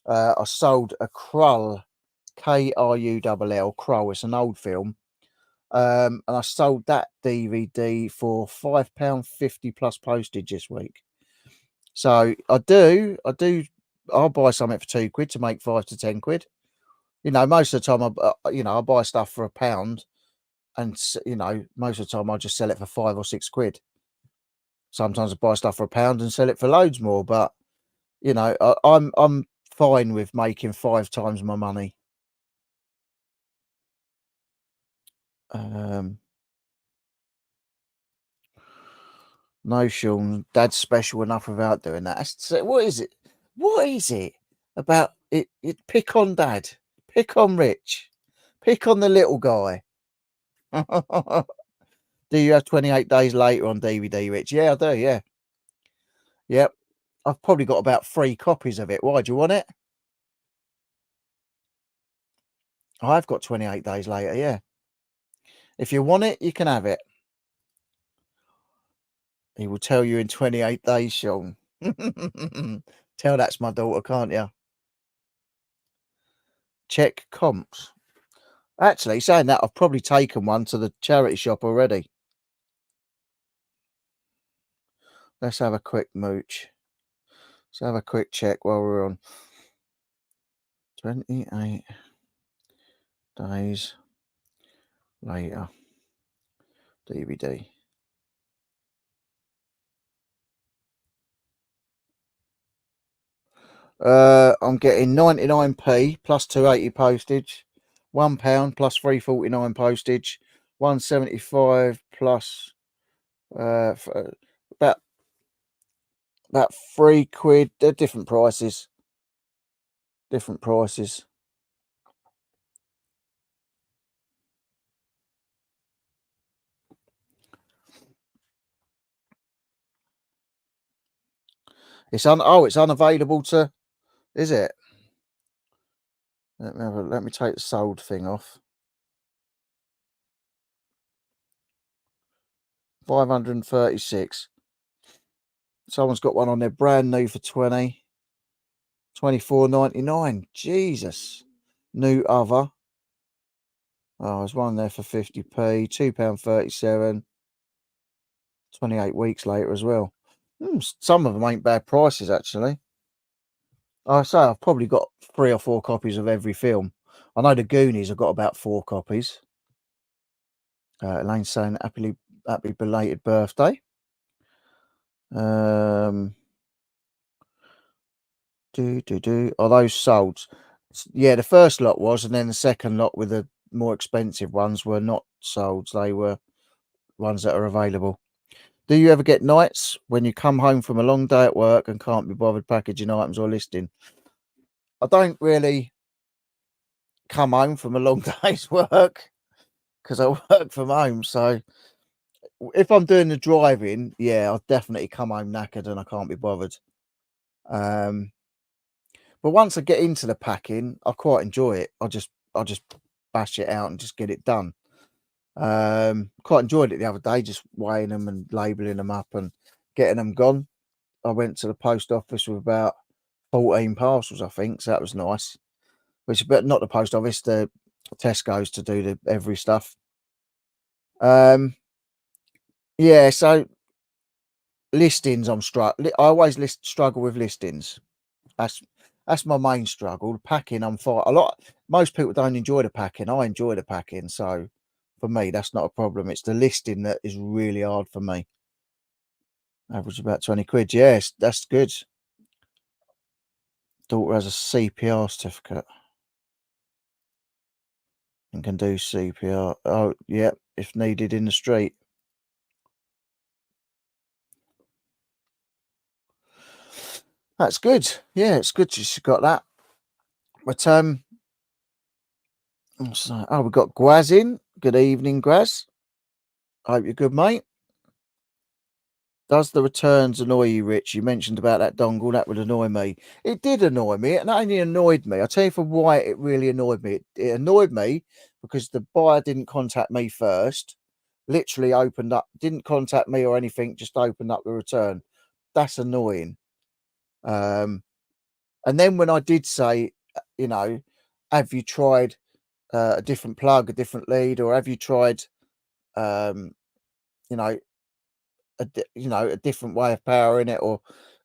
I sold a Krull, Krull, Krull. It's an old film. And I sold that DVD for £5.50 plus postage this week. So I'll buy something for £2 to make £5 to £10. Most of the time I buy stuff for £1, and most of the time I just sell it for £5 or £6. Sometimes I buy stuff for £1 and sell it for loads more, but I'm fine with making 5 times my money. No, Sean, Dad's special enough without doing that. What is it? What is it about it? Pick on Dad, pick on Rich, pick on the little guy. Do you have 28 days later on DVD, Rich? Yeah, I do. Yeah, yep. I've probably got about 3 copies of it. Why do you want it? I've got 28 days later. Yeah. If you want it, you can have it. He will tell you in 28 days, Sean. Tell that's my daughter, can't you? Check comps. Actually, saying that, I've probably taken one to the charity shop already. Let's have a quick mooch. Let's have a quick check while we're on. 28 days later. DVD. I'm getting 99p plus 280 postage, £1 plus 349 postage, 175 plus about £3. They're different prices. Different prices. It's unavailable to. Is it? Let me take the sold thing off. 536. Someone's got one on there brand new for 24.99. Jesus. New other. Oh, there's one there for 50p, £2.37, 28 weeks later as well. Some of them ain't bad prices, actually. I say I've probably got 3 or 4 copies of every film. I know the Goonies, I've got about 4 copies. Elaine's saying happy belated birthday. Are those sold? Yeah, the first lot was, and then the second lot with the more expensive ones were not sold. They were ones that are available. Do you ever get nights when you come home from a long day at work and can't be bothered packaging items or listing? I don't really come home from a long day's work because I work from home. So if I'm doing the driving, yeah, I'll definitely come home knackered and I can't be bothered. But once I get into the packing, I quite enjoy it. I just bash it out and just get it done. Quite enjoyed it the other day, just weighing them and labeling them up and getting them gone. I went to the post office with about 14 parcels, I think, so that was nice. But not the post office, the Tesco's to do the every stuff. Yeah, so listings, I always struggle with listings. That's that's my main struggle. The packing, I'm fine. Most people don't enjoy the packing. I enjoy the packing, so for me, that's not a problem. It's the listing that is really hard for me. Average about 20 quid. Yes, that's good. Daughter has a CPR certificate and can do CPR. Oh, yeah, if needed in the street. That's good. Yeah, it's good she's got that. But so, we've got Gwaz in. Good evening, Gwaz. Hope you're good, mate. Does the returns annoy you, Rich? You mentioned about that dongle. That would annoy me. It did annoy me. It not only annoyed me, I'll tell you for why it really annoyed me. It annoyed me because the buyer didn't contact me first. Literally opened up, didn't contact me or anything, just opened up the return. That's annoying. And then when I did say, you know, have you tried a different plug, a different lead, or have you tried, you know, a different way of powering it, or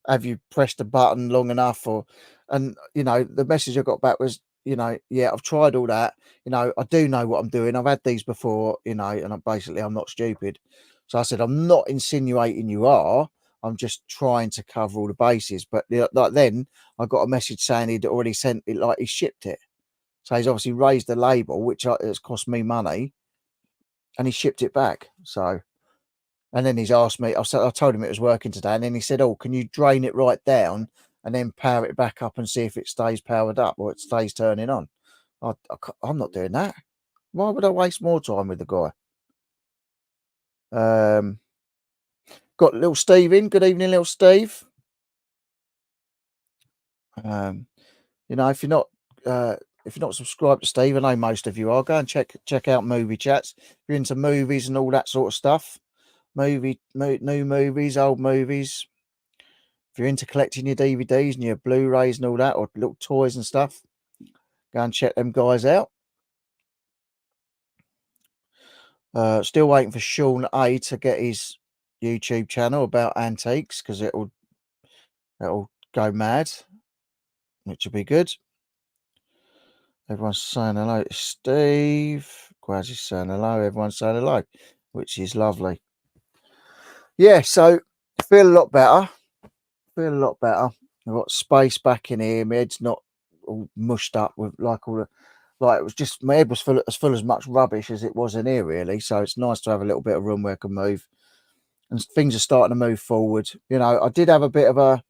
have you pressed a button long enough, or and the message I got back was, yeah, I've tried all that, I do know what I'm doing, I've had these before, and I'm not stupid. So I said, I'm not insinuating you are, I'm just trying to cover all the bases. But like then I got a message saying he'd already sent it, like he shipped it. So he's obviously raised the label, which has cost me money, and he shipped it back. So, and then he's asked me, I told him it was working today. And then he said, oh, can you drain it right down and then power it back up and see if it stays powered up or it stays turning on? I'm not doing that. Why would I waste more time with the guy? Got little Steve in. Good evening, little Steve. If you're not subscribed to Steve, I know most of you are. Go and check out Movie Chats. If you're into movies and all that sort of stuff, new movies, old movies. If you're into collecting your DVDs and your Blu-rays and all that, or little toys and stuff, go and check them guys out. Still waiting for Sean A to get his YouTube channel about antiques, because it'll go mad, which will be good. Everyone's saying hello to Steve. Quasi's saying hello. Everyone's saying hello, which is lovely. Yeah, so I feel a lot better. I've got space back in here. My head's not all mushed up with like it was just, my head was full as much rubbish as it was in here, really. So it's nice to have a little bit of room where I can move, and things are starting to move forward. I did have a bit of a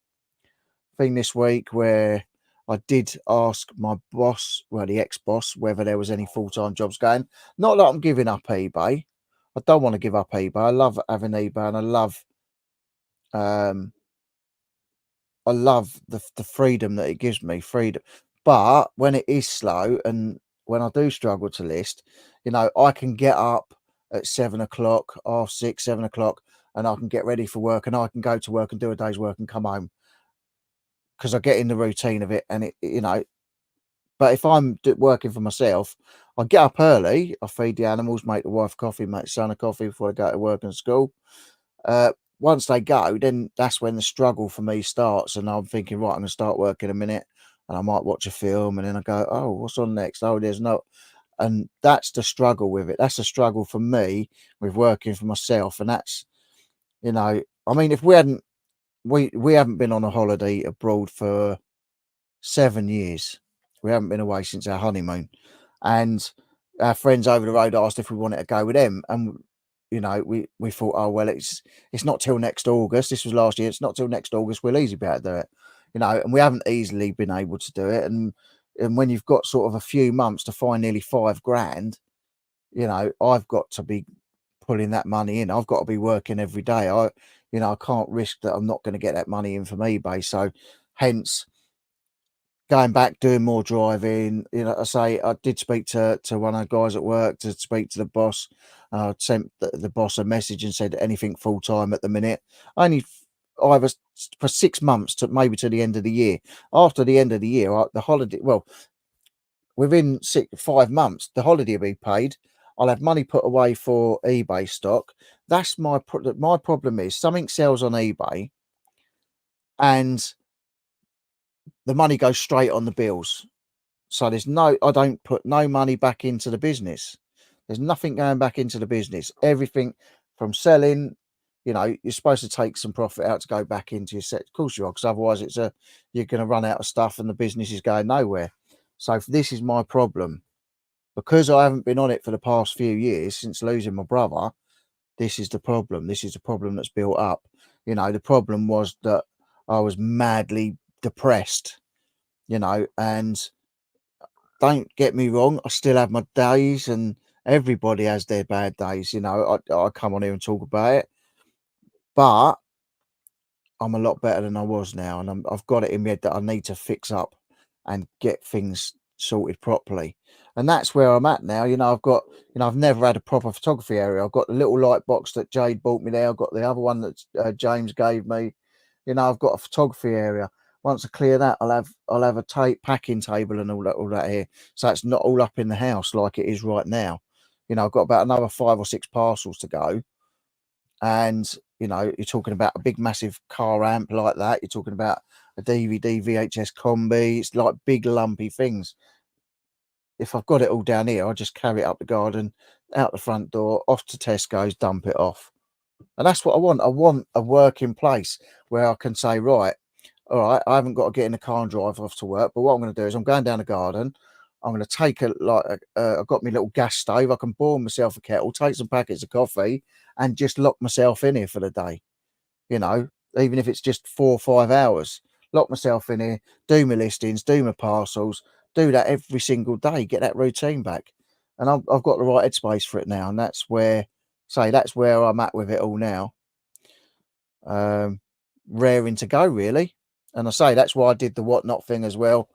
thing this week where I did ask my boss, well, the ex-boss, whether there was any full-time jobs going. Not that I'm giving up eBay. I don't want to give up eBay. I love having eBay, and I love the freedom that it gives me, freedom. But when it is slow and when I do struggle to list, I can get up at 7 o'clock, 6, 7 o'clock, and I can get ready for work, and I can go to work and do a day's work and come home, because I get in the routine of it, and it But if I'm working for myself, I get up early, I feed the animals, make the wife coffee, make the son a coffee before I go to work and school. Once they go, then that's when the struggle for me starts, and I'm thinking, right, I'm gonna start work in a minute, and I might watch a film, and then I go, oh, what's on next? Oh, there's no, and that's the struggle with it. That's the struggle for me with working for myself, and that's, I mean, if we haven't been on a holiday abroad for 7 years. We haven't been away since our honeymoon, and our friends over the road asked if we wanted to go with them, and we thought, oh well, it's not till next August. This was last year. It's not till next August. We'll easily be able to do it, and we haven't easily been able to do it. And when you've got sort of a few months to find nearly 5 grand, I've got to be pulling that money in. I've got to be working every day. I can't risk that I'm not going to get that money in from eBay. So, hence going back, doing more driving. I say I did speak to one of the guys at work to speak to the boss. I sent the boss a message and said anything full time at the minute. Only either for 6 months to maybe to the end of the year. After the end of the year, the holiday. Well, within 5 months, the holiday will be paid. I'll have money put away for eBay stock. That's my problem is something sells on eBay and the money goes straight on the bills. So I don't put no money back into the business. There's nothing going back into the business. Everything from selling, you're supposed to take some profit out to go back into your set. Of course you are, because otherwise you're going to run out of stuff and the business is going nowhere. So this is my problem. Because I haven't been on it for the past few years since losing my brother, this is the problem. This is the problem that's built up. The problem was that I was madly depressed, and don't get me wrong, I still have my days, and everybody has their bad days. I come on here and talk about it, but I'm a lot better than I was now, and I've got it in my head that I need to fix up and get things sorted properly. And that's where I'm at now. I've never had a proper photography area. I've got the little light box that Jade bought me there. I've got the other one that James gave me. I've got a photography area. Once I clear that, I'll have a packing table and all that here. So it's not all up in the house like it is right now. I've got about another 5 or 6 parcels to go. And you're talking about a big massive car amp like that. You're talking about a DVD VHS combi. It's like big lumpy things. If I've got it all down here, I'll just carry it up the garden, out the front door, off to Tesco's, dump it off. And that's what I want. I want a working place where I can say, right, all right, I haven't got to get in the car and drive off to work. But what I'm going to do is I'm going down the garden. I'm going to take I've got my little gas stove. I can boil myself a kettle, take some packets of coffee, and just lock myself in here for the day. Even if it's just 4 or 5 hours, lock myself in here, do my listings, do my parcels, do that every single day, get that routine back. And I've got the right headspace for it now. And that's where I'm at with it all now. Raring to go, really. And I say that's why I did the whatnot thing as well,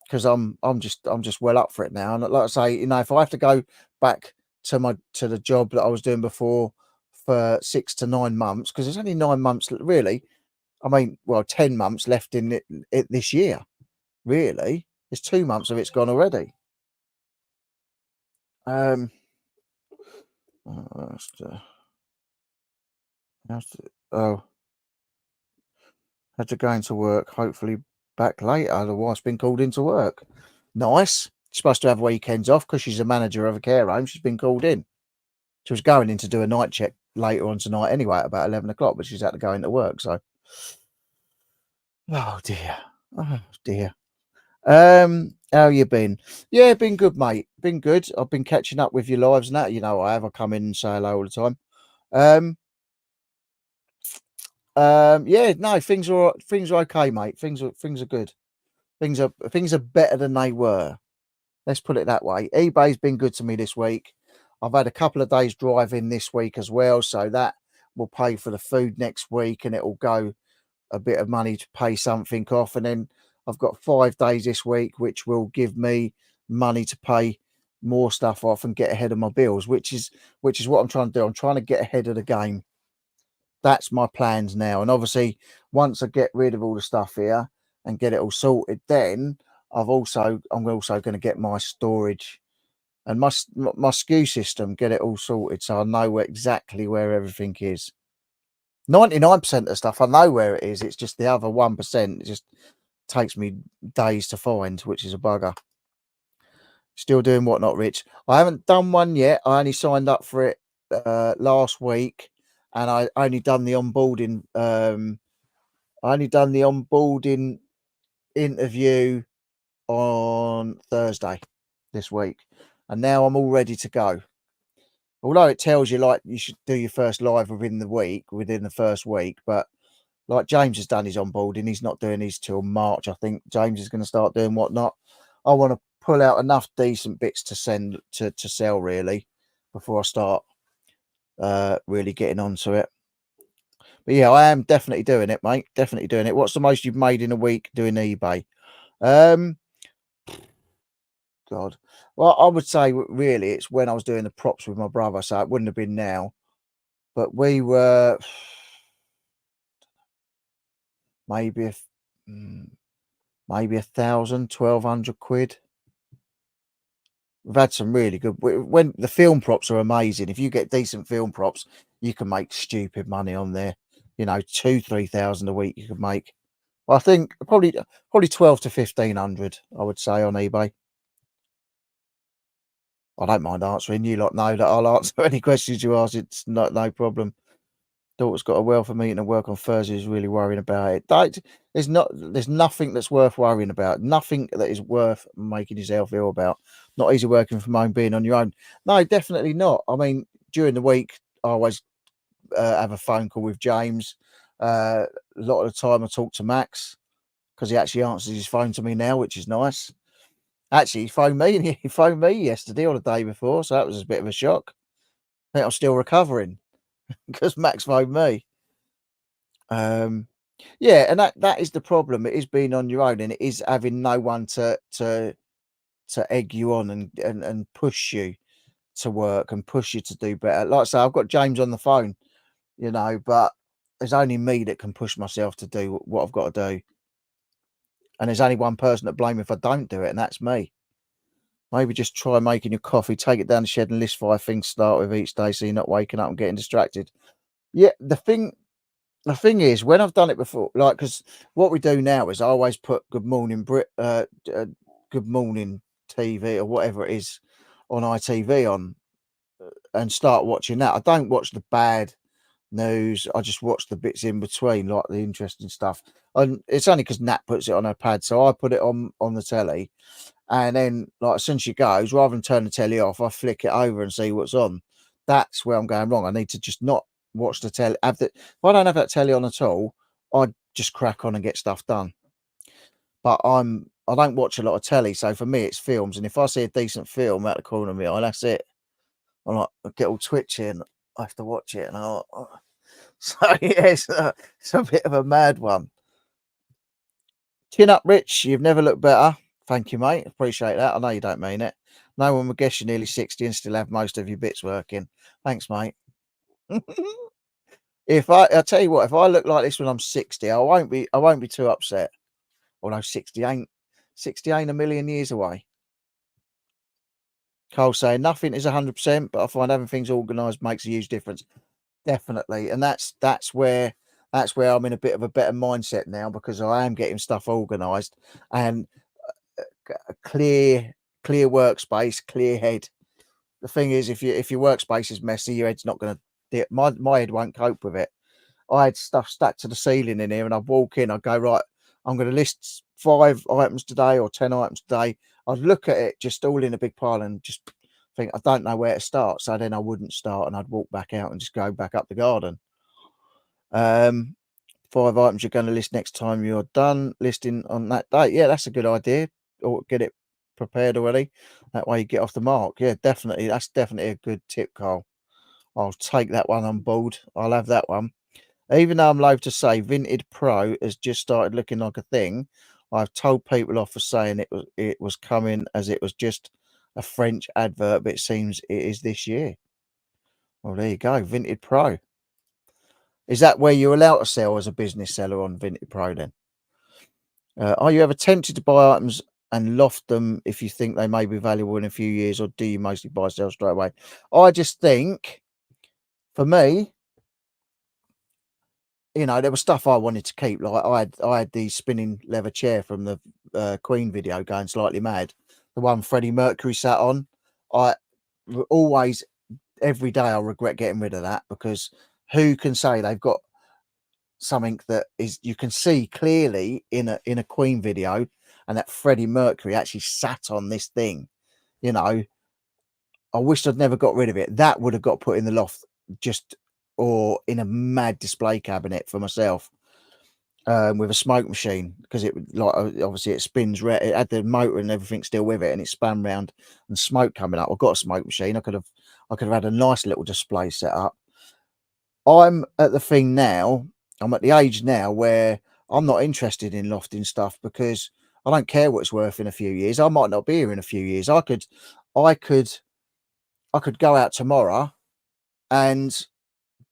because I'm just well up for it now. And like I say, if I have to go back to the job that I was doing before for 6 to 9 months, because there's only 9 months really. I mean, well, 10 months left in it this year. Really, there's 2 months of it's gone already. Um, oh, had to go into work. Hopefully, back later. The wife's been called into work. Nice. She's supposed to have weekends off because she's a manager of a care home. She's been called in. She was going in to do a night check later on tonight anyway, at about 11 o'clock, but she's had to go into work. So, oh dear. Oh dear. How you been? Yeah, been good, mate. Been good. I've been catching up with your lives and that. I have. I come in and say hello all the time. Yeah, no, things are okay, mate. Things are good. Things are better than they were. Let's put it that way. eBay's been good to me this week. I've had a couple of days driving this week as well, so that will pay for the food next week, and it'll go a bit of money to pay something off. And then I've got 5 days this week, which will give me money to pay more stuff off and get ahead of my bills, which is what I'm trying to do. I'm trying to get ahead of the game. That's my plans now. And obviously, once I get rid of all the stuff here and get it all sorted, then I'm also going to get my storage and my SKU system, get it all sorted so I know exactly where everything is. 99% of stuff I know where it is. It's just the other 1%. It just takes me days to find, which is a bugger. Still doing Whatnot Rich. I haven't done one yet. I only signed up for it last week, and I only done the onboarding. I only done the onboarding interview on Thursday this week, and now I'm all ready to go. Although it tells you like you should do your first live within the first week, but like James has done his onboarding, he's not doing his till March. I think James is going to start doing Whatnot. I want to pull out enough decent bits to send to sell really before I start really getting onto it. But yeah, I am definitely doing it, mate. Definitely doing it. What's the most you've made in a week doing eBay? God. Well, I would say really it's when I was doing the props with my brother, so it wouldn't have been now. But we were maybe maybe 1,000, 1,200 quid. We've had some really good when the film props are amazing. If you get decent film props, you can make stupid money on there. You know, 2,000-3,000 a week you could make. I think probably 12 to 1,500, I would say, on eBay. I don't mind answering. You lot know that I'll answer any questions you ask. It's no problem. Daughter's got a welfare meeting and work on Thursday. Is really worrying about it. There's nothing that's worth worrying about. Nothing that is worth making yourself ill about. Not easy working from home, being on your own. No, definitely not. I mean, during the week, I always have a phone call with James. A lot of the time, I talk to Max because he actually answers his phone to me now, which is nice. Actually, he phoned me yesterday or the day before, so that was a bit of a shock. I think I'm still recovering because Max phoned me. Yeah, and that is the problem. It is being on your own, and it is having no one to egg you on and push you to work and push you to do better. Like I say, I've got James on the phone, you know, but there's only me that can push myself to do what I've got to do. And there's only one person to blame if I don't do it, and that's me. Maybe just try making your coffee, take it down the shed and list 5 things to start with each day so you're not waking up and getting distracted. Yeah, the thing is, when I've done it before, like, because what we do now is I always put Good Morning Good Morning TV or whatever it is on ITV on and start watching that. I don't watch the bad news. I just watch the bits in between, like the interesting stuff. And it's only because Nat puts it on her pad, so I put it on the telly, and then like as soon as she goes, rather than turn the telly off, I flick it over and see what's on. That's where I'm going wrong. I need to just not watch the telly. If I don't have that telly on at all, I just crack on and get stuff done. But I don't watch a lot of telly, so for me it's films. And if I see a decent film out the corner of my eye, that's it. I get all twitchy and I have to watch it. And so yeah, it's a bit of a mad one. Chin up, Rich. You've never looked better. Thank you, mate. Appreciate that. I know you don't mean it. No one would guess you're nearly 60 and still have most of your bits working. Thanks, mate. I'll tell you what, if I look like this when I'm 60, I won't be too upset. Although 60 ain't a million years away. Cole saying nothing is 100%, but I find having things organised makes a huge difference. Definitely, and that's where I'm in a bit of a better mindset now because I am getting stuff organised and a clear workspace, clear head. The thing is, if your workspace is messy, your head's not going to. My head won't cope with it. I had stuff stacked to the ceiling in here, and I'd walk in, I'd go, right, I'm going to list 5 items today or 10 items today. I'd look at it just all in a big pile and just think, I don't know where to start. So then I wouldn't start and I'd walk back out and just go back up the garden. 5 items you're going to list next time you're done listing on that date. Yeah, that's a good idea. Or get it prepared already. That way you get off the mark. Yeah, definitely. That's definitely a good tip, Carl. I'll take that one on board. I'll have that one. Even though I'm loath to say Vinted Pro has just started looking like a thing, I've told people off for saying it was coming as it was just a French advert, but it seems it is this year. Well, there you go, Vinted Pro. Is that where you're allowed to sell as a business seller on Vinted Pro then? Are you ever tempted to buy items and loft them if you think they may be valuable in a few years, or do you mostly buy sell straight away? I just think, for me, you know, there was stuff I wanted to keep. Like I had the spinning leather chair from the Queen video, Going Slightly Mad, the one Freddie Mercury sat on. I always, every day, I regret getting rid of that, because who can say they've got something that is, you can see clearly in a Queen video, and that Freddie Mercury actually sat on this thing. You know, I wished I'd never got rid of it. That would have got put in the loft, just, or in a mad display cabinet for myself, with a smoke machine, because it would, like, obviously it spins. It had the motor and everything still with it, and it span round and smoke coming up. I've got a smoke machine. I could have had a nice little display set up. I'm at the thing now. I'm at the age now where I'm not interested in lofting stuff, because I don't care what it's worth in a few years. I might not be here in a few years. I could go out tomorrow and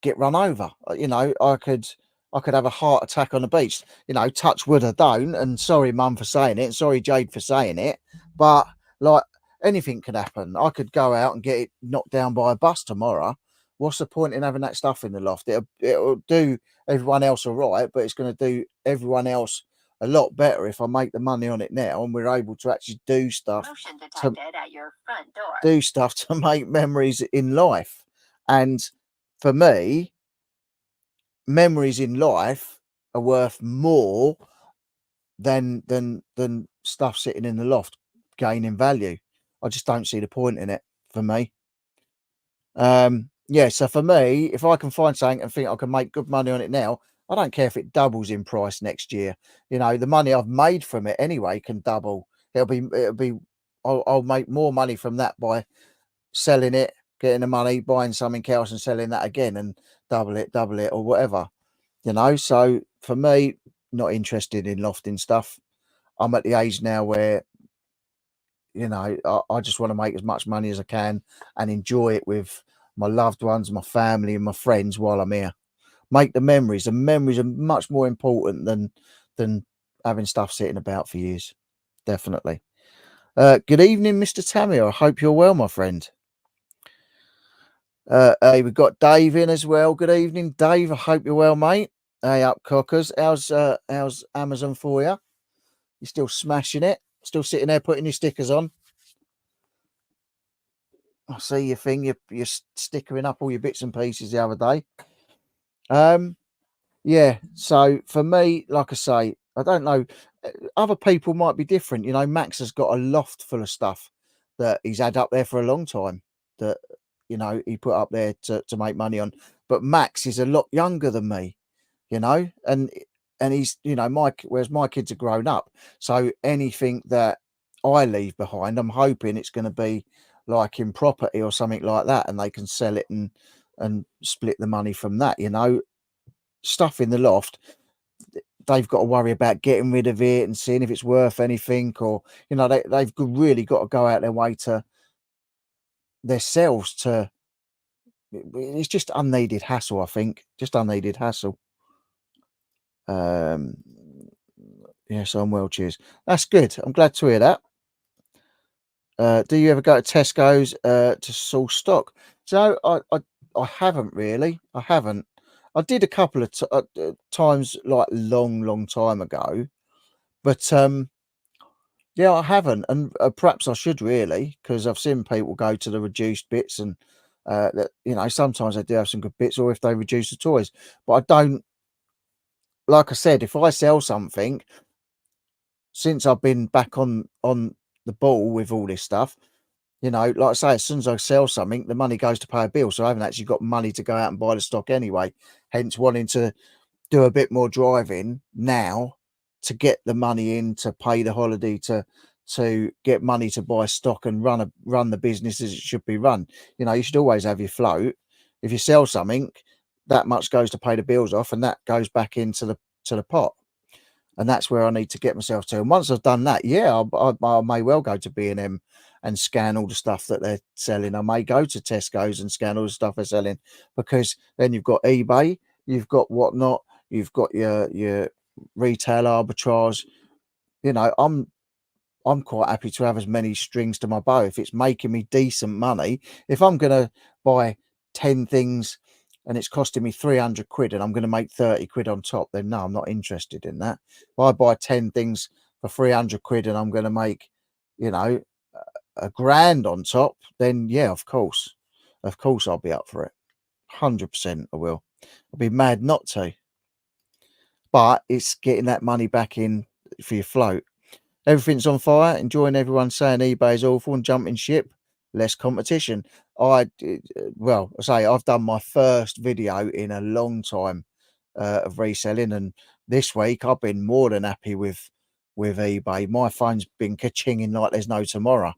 get run over. You know, I could have a heart attack on the beach. You know, touch wood, I don't. And sorry, Mum, for saying it. And sorry, Jade, for saying it. But like, anything could happen. I could go out and get it knocked down by a bus tomorrow. What's the point in having that stuff in the loft? It'll do everyone else all right, but it's going to do everyone else a lot better if I make the money on it now, and we're able to actually do stuff to at your front door. do stuff to make memories in life. And for me, memories in life are worth more than stuff sitting in the loft gaining value. I just don't see the point in it, for me. Yeah, so for me, if I can find something and think I can make good money on it now, I don't care if it doubles in price next year. You know, the money I've made from it anyway can double. I'll make more money from that by selling it, getting the money, buying something else and selling that again, and double it, or whatever. You know, so for me, not interested in lofting stuff. I'm at the age now where, you know, I just want to make as much money as I can and enjoy it with my loved ones, my family, and my friends while I'm here. Make the memories. The memories are much more important than having stuff sitting about for years. Definitely. Good evening, Mr. Tamir. I hope you're well, my friend. Hey, we've got Dave in as well. Good evening, Dave. I hope you're well, mate. Hey, up cockers. How's Amazon for you? You still smashing it? Still sitting there putting your stickers on? I see your thing. You're stickering up all your bits and pieces the other day. Yeah. So for me, like I say, I don't know. Other people might be different. You know, Max has got a loft full of stuff that he's had up there for a long time, that, you know, he put up there to make money on. But Max is a lot younger than me, you know, and he's, you know, whereas my kids are grown up. So anything that I leave behind, I'm hoping it's going to be like in property or something like that, and they can sell it and split the money from that. You know, stuff in the loft, they've got to worry about getting rid of it and seeing if it's worth anything, or, you know, they've really got to go out their way to themselves to. It's just unneeded hassle, I think. Just unneeded hassle. Um, yes, I'm well. Cheers. That's good. I'm glad to hear that. Do you ever go to Tesco's to source stock? So I haven't really. I haven't. I did a couple of times, like long time ago, but yeah, I haven't, and perhaps I should, really, because I've seen people go to the reduced bits, and that, you know, sometimes they do have some good bits, or if they reduce the toys. But I don't. Like I said, if I sell something, since I've been back on the ball with all this stuff, you know, like I say, as soon as I sell something, the money goes to pay a bill. So I haven't actually got money to go out and buy the stock anyway. Hence, wanting to do a bit more driving now to get the money in to pay the holiday, to get money to buy stock and run the business as it should be run. You know, you should always have your float. If you sell something, that much goes to pay the bills off, and that goes back into the pot. And that's where I need to get myself to. And once I've done that, yeah, I may well go to B&M and scan all the stuff that they're selling. I may go to Tesco's and scan all the stuff they're selling, because then you've got eBay, you've got Whatnot, you've got your retail arbitrage. You know, I'm I'm quite happy to have as many strings to my bow if it's making me decent money. If I'm going to buy 10 things and it's costing me 300 quid and I'm going to make 30 quid on top, then no, I'm not interested in that. If I buy 10 things for 300 quid and I'm going to make, you know, a grand on top, then yeah, of course I'll be up for it. 100% I will. I'll be mad not to. But it's getting that money back in for your float. Everything's on fire. Enjoying everyone saying eBay is awful and jumping ship. Less competition. Well, I say I've done my first video in a long time of reselling, and this week I've been more than happy with eBay. My phone's been ka-chinging like there's no tomorrow.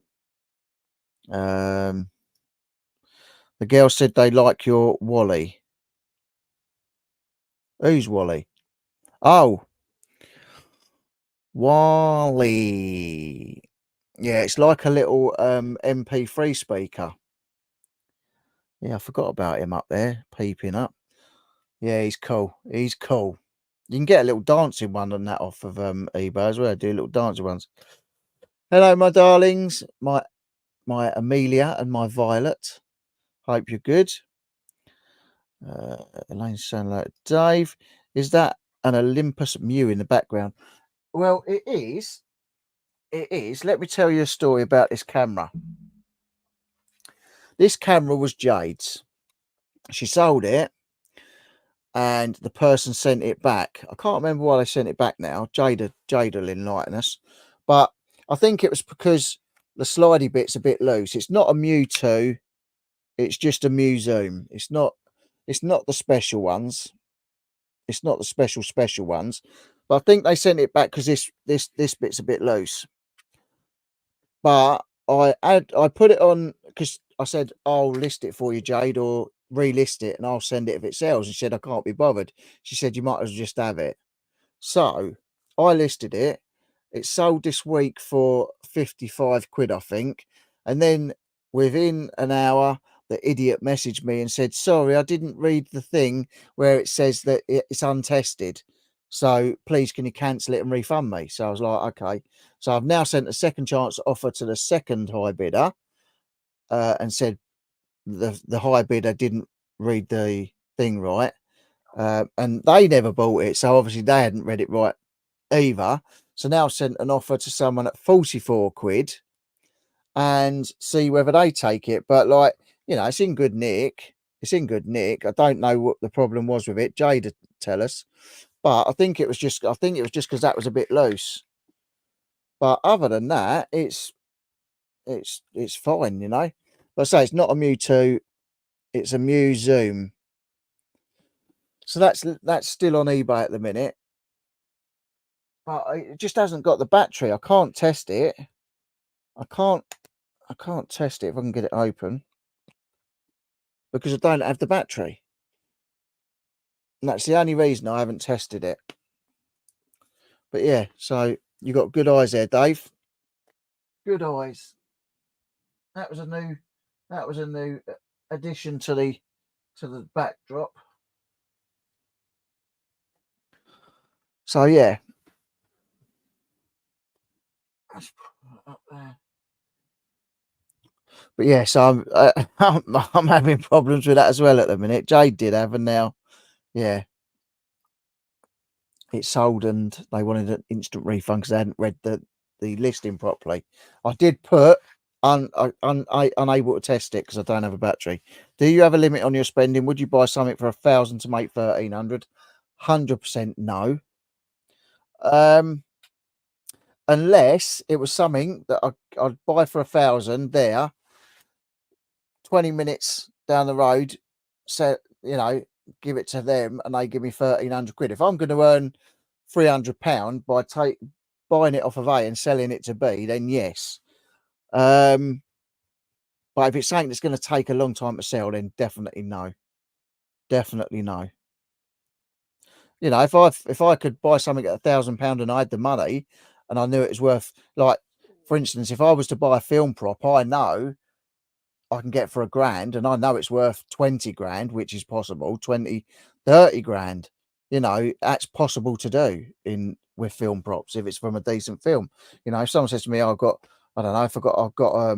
The girl said they like your Wally. Who's Wally? Oh, Wally. Yeah, it's like a little MP3 speaker. Yeah, I forgot about him up there, peeping up. Yeah, he's cool. He's cool. You can get a little dancing one on that off of eBay as well. Do little dancing ones. Hello, my darlings, my Amelia and my Violet. Hope you're good. Elaine's saying like, Dave, is that an Olympus Mew in the background? Well, it is. It is. Let me tell you a story about this camera. This camera was Jade's. She sold it and the person sent it back. I can't remember why they sent it back now. Jade will enlighten us. But I think it was because the slidey bit's a bit loose. It's not a Mew 2. It's just a Mew Zoom. It's not the special ones. It's not the special ones. But I think they sent it back because this bit's a bit loose. But I put it on because I said I'll list it for you, Jade, or relist it and I'll send it if it sells. And she said I can't be bothered. She said you might as well just have it. So I listed it. It sold this week for 55 quid, I think. And then within an hour, the idiot messaged me and said, sorry, I didn't read the thing where it says that it's untested. So please, can you cancel it and refund me? So I was like, okay. So I've now sent a second chance offer to the second high bidder and said the high bidder didn't read the thing right. And they never bought it. So obviously they hadn't read it right either. So now I've sent an offer to someone at 44 quid and see whether they take it. But like, you know, it's in good nick. It's in good nick. I don't know what the problem was with it. Jade would tell us. But I think it was just because that was a bit loose. But other than that, it's fine, you know. But I say it's not a Mew 2, it's a Mew Zoom. So that's still on eBay at the minute. But it just hasn't got the battery. I can't test it. I can't test it if I can get it open because I don't have the battery. And that's the only reason I haven't tested it. But yeah, so you got good eyes there, Dave. Good eyes. That was a new addition to the backdrop. So yeah. Let's put it up there. But yeah, so I'm having problems with that as well at the minute. Jade did have, and now, yeah, it sold and they wanted an instant refund because they hadn't read the listing properly. I did put unable to test it because I don't have a battery. Do you have a limit on your spending? Would you buy something for 1,000 to make 1,300? 100% no. Unless it was something that I'd buy for 1,000 there, 20 minutes down the road, so you know, give it to them and they give me 1,300 quid. If I'm going to earn £300 by buying it off of A and selling it to B, then yes. But if it's something that's going to take a long time to sell, then definitely no. Definitely no. You know, if I could buy something at £1,000 and I had the money and I knew it was worth, like, for instance, if I was to buy a film prop, I know I can get for £1,000 and I know it's worth 20 grand, which is possible, 20, 30 grand. You know, that's possible to do with film props if it's from a decent film. You know, if someone says to me, I don't know, I've got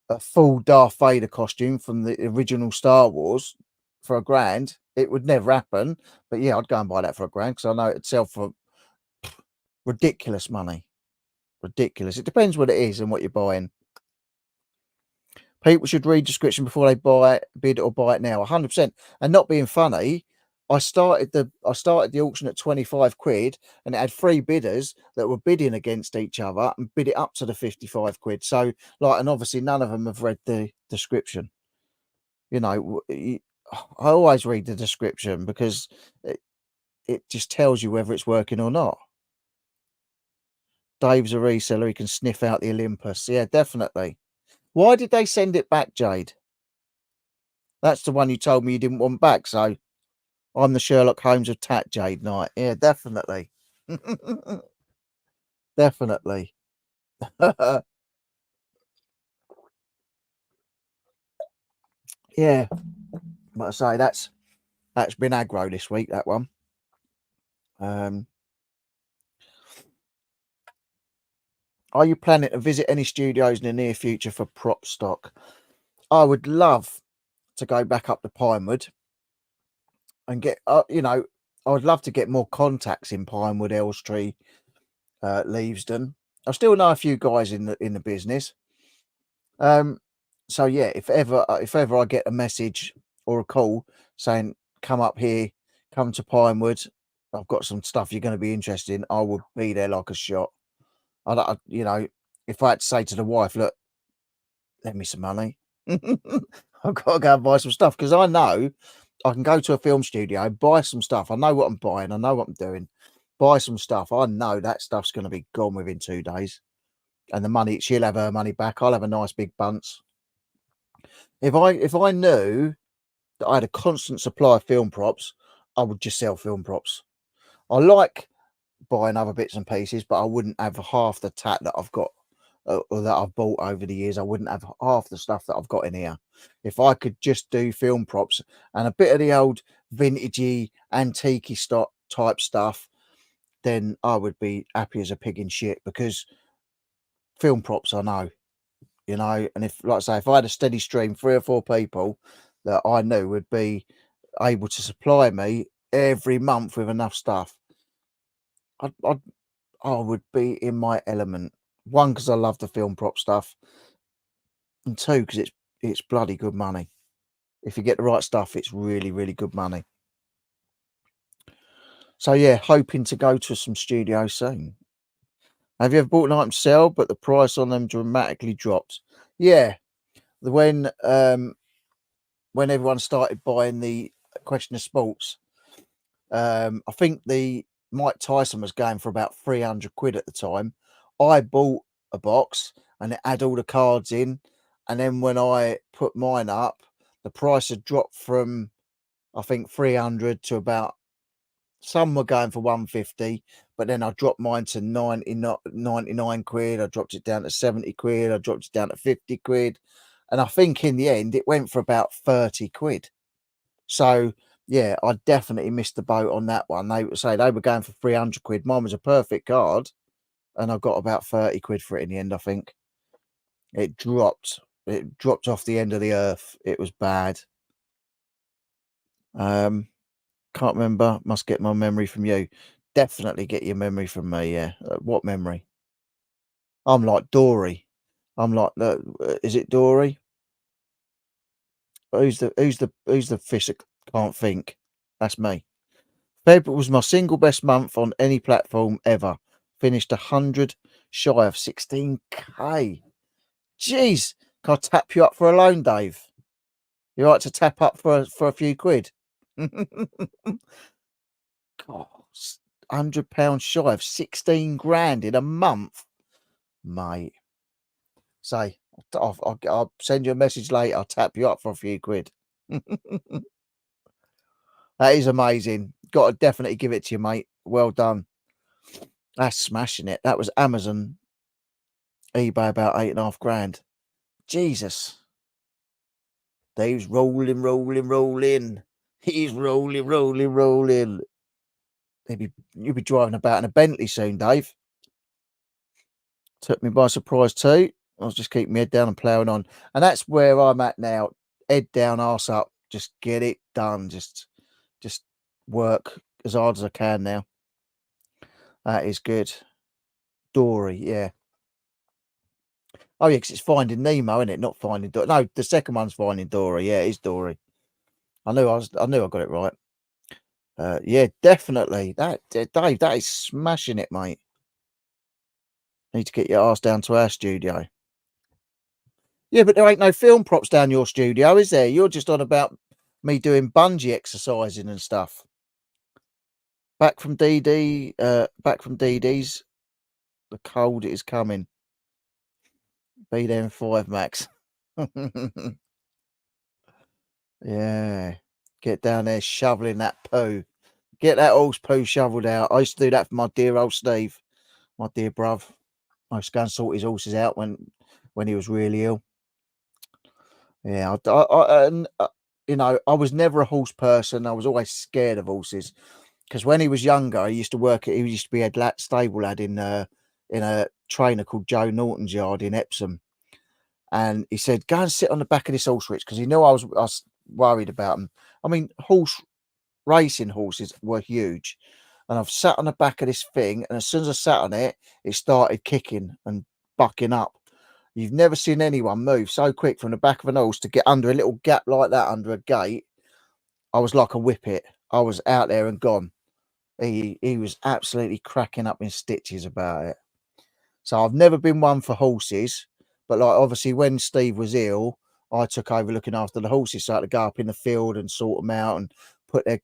a full Darth Vader costume from the original Star Wars for £1,000, it would never happen. But yeah, I'd go and buy that for £1,000 because I know it'd sell for ridiculous money. Ridiculous. It depends what it is and what you're buying. People should read description before they buy it, bid or buy it now. 100%. And not being funny, I started the auction at 25 quid, and it had 3 bidders that were bidding against each other and bid it up to the 55 quid. So, like, and obviously none of them have read the description. You know, I always read the description because it just tells you whether it's working or not. Dave's a reseller. He can sniff out the Olympus. Yeah, definitely. Why did they send it back, Jade? That's the one you told me you didn't want back. So I'm the Sherlock Holmes of Tat, Jade Knight. Yeah, definitely. Definitely. Yeah. But I say that's been aggro this week, that one. Are you planning to visit any studios in the near future for prop stock? I would love to go back up to Pinewood and get, you know, I would love to get more contacts in Pinewood, Elstree, Leavesden. I still know a few guys in the business. So yeah, if ever I get a message or a call saying come up here, come to Pinewood, I've got some stuff you're going to be interested in, I will be there like a shot. You know, if I had to say to the wife, look, lend me some money, I've got to go and buy some stuff because I know I can go to a film studio, buy some stuff. I know what I'm buying, I know what I'm doing. Buy some stuff. I know that stuff's going to be gone within 2 days, and the money, she'll have her money back. I'll have a nice big bunce. If I knew that I had a constant supply of film props, I would just sell film props. I like buying other bits and pieces, but I wouldn't have half the tat that I've got or that I've bought over the years. I wouldn't have half the stuff that I've got in here. If I could just do film props and a bit of the old vintagey, antique stock type stuff, then I would be happy as a pig in shit because film props, I know, you know, and if, like I say, if I had a steady stream, 3 or 4 people that I knew would be able to supply me every month with enough stuff, I would be in my element. 1, because I love the film prop stuff, and 2, because it's bloody good money. If you get the right stuff, it's really, really good money. So yeah, hoping to go to some studios soon. Have you ever bought an item to sell, but the price on them dramatically dropped? Yeah, when everyone started buying the Question of Sports, I think the Mike Tyson was going for about 300 quid at the time. I bought a box and it had all the cards in, and then when I put mine up, the price had dropped from, I think, 300 to about, some were going for 150, but then I dropped mine to 99 quid. I dropped it down to 70 quid. I dropped it down to 50 quid. And I think in the end, it went for about 30 quid. So, yeah, I definitely missed the boat on that one. They would say they were going for 300 quid. Mine was a perfect card, and I got about 30 quid for it in the end, I think. It dropped. It dropped off the end of the earth. It was bad. Can't remember. Must get my memory from you. Definitely get your memory from me. Yeah. What memory? I'm like Dory. I'm like, is it Dory? Who's the fish that can't think? That's me. February was my single best month on any platform ever. Finished 100 shy of 16k. Jeez, can I tap you up for a loan, Dave? You like to tap up for a few quid? God, £100 shy of 16 grand in a month, mate. Say, I'll send you a message later. I'll tap you up for a few quid. That is amazing. Got to definitely give it to you, mate. Well done. That's smashing it. That was Amazon, eBay about 8.5 grand. Jesus. Dave's rolling. He's rolling. you'll be driving about in a Bentley soon, Dave. Took me by surprise too. I was just keeping my head down and ploughing on. And that's where I'm at now. Head down, arse up. Just get it done. Just work as hard as I can now. That is good. Dory, yeah. Oh yeah, because it's Finding Nemo, isn't it? Not Finding Dory. No, the second one's Finding Dory. Yeah, it is Dory. I knew I got it right. Yeah, definitely. Dave, that is smashing it, mate. Need to get your ass down to our studio. Yeah, but there ain't no film props down your studio, is there? You're just on about me doing bungee exercising and stuff. Back from DD's, the cold is coming. Be there in 5, Max. Yeah. Get down there shoveling that poo. Get that horse poo shoveled out. I used to do that for my dear old Steve, my dear bruv. I used to go and sort his horses out when he was really ill. Yeah, you know, I was never a horse person. I was always scared of horses because when he was younger, he used to be a stable lad in a trainer called Joe Norton's yard in Epsom, and he said, "Go and sit on the back of this horse, Rich," because he knew I was worried about him. I mean, racing horses were huge, and I've sat on the back of this thing, and as soon as I sat on it, it started kicking and bucking up. You've never seen anyone move so quick from the back of an horse to get under a little gap like that under a gate. I was like a whippet. I was out there and gone. He was absolutely cracking up in stitches about it. So I've never been one for horses, but like obviously when Steve was ill, I took over looking after the horses. So I had to go up in the field and sort them out and put their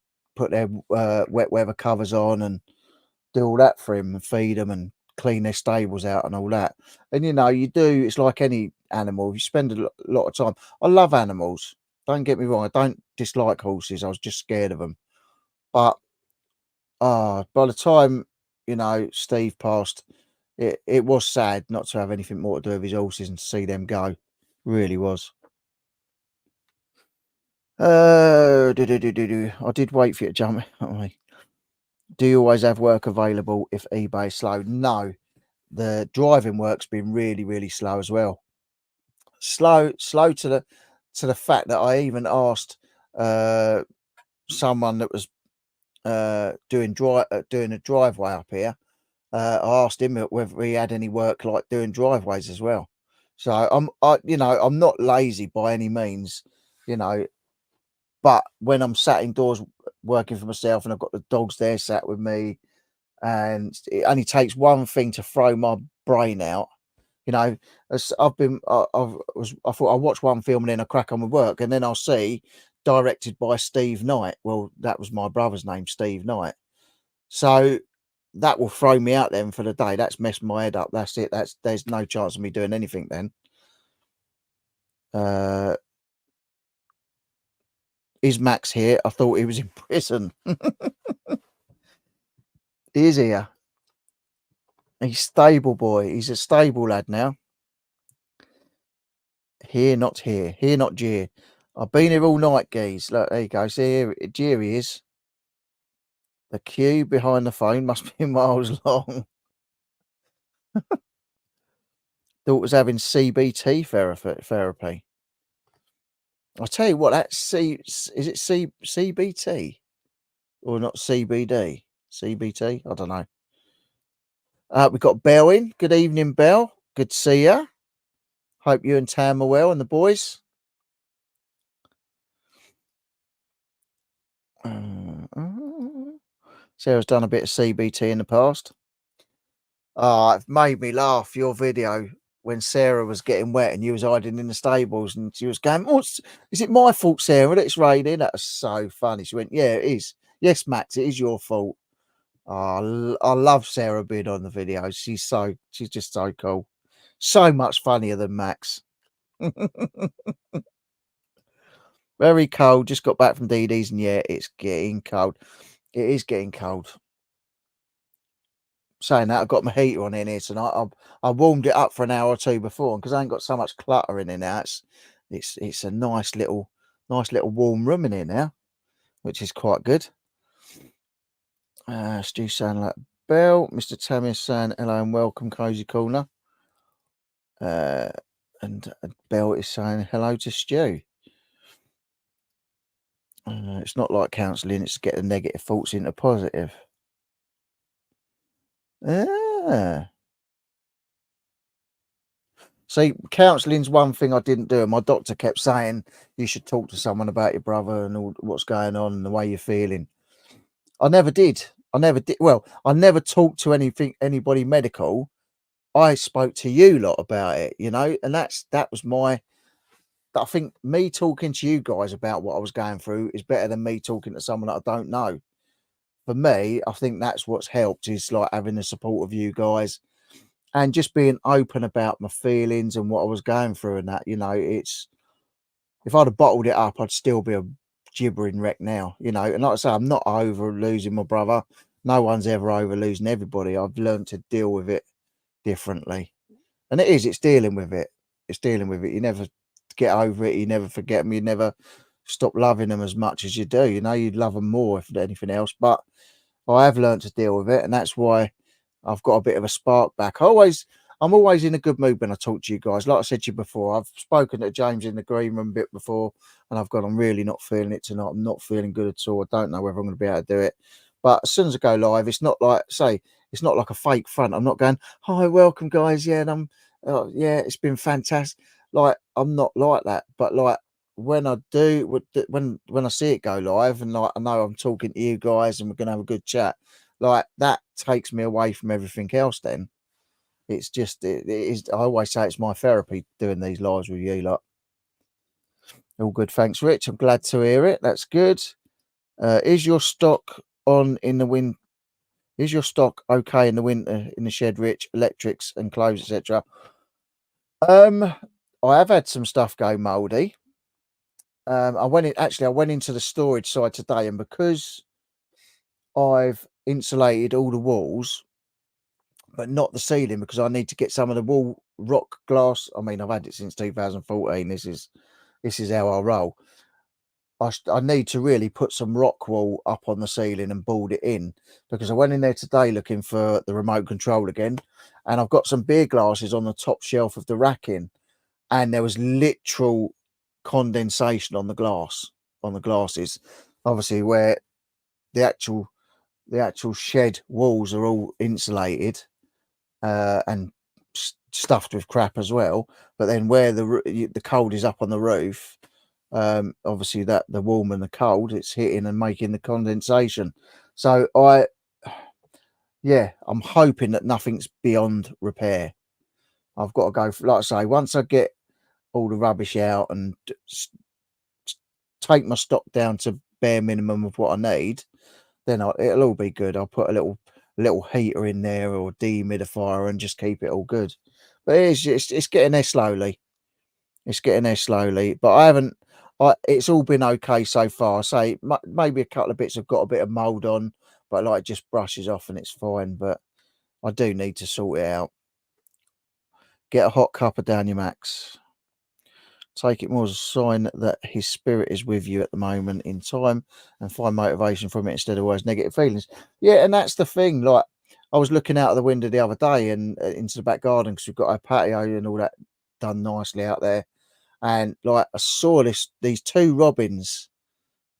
wet weather covers on and do all that for him and feed them and clean their stables out and all that. And you know, you do. It's like any animal. You spend a lot of time. I love animals. Don't get me wrong. I don't dislike horses. I was just scared of them. But by the time you know Steve passed, it was sad not to have anything more to do with his horses and to see them go. Really was. I did wait for you to jump. Do you always have work available if eBay is slow? No, the driving work's been really, really slow as well. Slow to the fact that I even asked someone that was doing a driveway up here. I asked him whether he had any work like doing driveways as well. So I'm not lazy by any means, you know, but when I'm sat indoors working for myself and I've got the dogs there sat with me, and it only takes one thing to throw my brain out. You know, as I've been, I thought I'll watch one film and then I crack on with work, and then I'll see directed by Steve Knight. Well, that was my brother's name, Steve Knight. So that will throw me out then for the day. That's messed my head up. That's it. There's no chance of me doing anything then. Is Max here? I thought he was in prison. He is here. He's stable boy. He's a stable lad now. Here, not here. Here, not Jeer. I've been here all night, geez. Look, there you go. See here, Jeer he is. The queue behind the phone must be miles long. Daughter's having CBT therapy. I'll tell you what, is it CBT or not CBD? CBT? I don't know. We've got Belle in. Good evening, Belle. Good to see you. Hope you and Tam are well and the boys. Sarah's done a bit of CBT in the past. It made me laugh, your video when Sarah was getting wet and you was hiding in the stables and she was going, is it my fault, Sarah, that it's raining? That was so funny. She went, yeah, it is. Yes, Max, it is your fault. I love Sarah being on the video. She's just so cool. So much funnier than Max. Very cold. Just got back from DD's and yeah, it's getting cold. It is getting cold. Saying that, I've got my heater on in here tonight. I warmed it up for an hour or two before, because I ain't got so much clutter in here now. It's a nice little warm room in here now, which is quite good. Stu saying like Bell. Mr. Tammy is saying hello and welcome, Cozy Corner. And Bell is saying hello to Stu. It's not like counselling, it's to get the negative thoughts into positive. See, counselling's one thing I didn't do. And my doctor kept saying you should talk to someone about your brother and all what's going on and the way you're feeling. I never did. I never did. Well, I never talked to anybody medical. I spoke to you lot about it, you know, and that was my. I think me talking to you guys about what I was going through is better than me talking to someone that I don't know. For me, I think that's what's helped is like having the support of you guys and just being open about my feelings and what I was going through and that, you know, it's if I'd have bottled it up, I'd still be a gibbering wreck now, you know. And like I say, I'm not over losing my brother. No one's ever over losing everybody. I've learned to deal with it differently. And it's dealing with it. It's dealing with it. You never get over it. You never forget them. You never stop loving them as much as you do. You know, you'd love them more if anything else. But I have learned to deal with it. And that's why I've got a bit of a spark back. I'm always in a good mood when I talk to you guys. Like I said to you before, I've spoken to James in the green room a bit before, and I've gone, I'm really not feeling it tonight. I'm not feeling good at all. I don't know whether I'm going to be able to do it. But as soon as I go live, it's not like, it's not like a fake front. I'm not going, hi, welcome, guys. Yeah, and yeah, it's been fantastic. Like, I'm not like that. But like, when I do, when I see it go live, and like I know I'm talking to you guys, and we're going to have a good chat, like that takes me away from everything else. Then it's just it is. I always say it's my therapy doing these lives with you lot. All good, thanks, Rich. I'm glad to hear it. That's good. Is your stock on in the wind? Is your stock okay in the winter in the shed, Rich? Electrics and clothes, etc. I have had some stuff go mouldy. I went into the storage side today, and because I've insulated all the walls, but not the ceiling, because I need to get some of the wall rock glass. I mean, I've had it since 2014. This is how I roll. I need to really put some rock wool up on the ceiling and board it in, because I went in there today looking for the remote control again, and I've got some beer glasses on the top shelf of the racking, and there was literal condensation on the glasses, obviously where the actual shed walls are all insulated and stuffed with crap as well, but then where the cold is up on the roof, obviously that the warm and the cold, it's hitting and making the condensation. So I'm hoping that nothing's beyond repair. I've got to go like I say, once I get all the rubbish out and take my stock down to bare minimum of what I need, then it'll all be good. I'll put a little heater in there or dehumidifier and just keep it all good. But it's getting there slowly. It's getting there slowly, but I haven't. It's all been okay so far. Say maybe a couple of bits have got a bit of mold on, but like it just brushes off and it's fine. But I do need to sort it out. Get a hot cuppa down your Max. Take it more as a sign that his spirit is with you at the moment in time, and find motivation from it instead of always negative feelings. Yeah, and that's the thing. Like I was looking out of the window the other day and into the back garden, because we've got our patio and all that done nicely out there. And like I saw these two robins,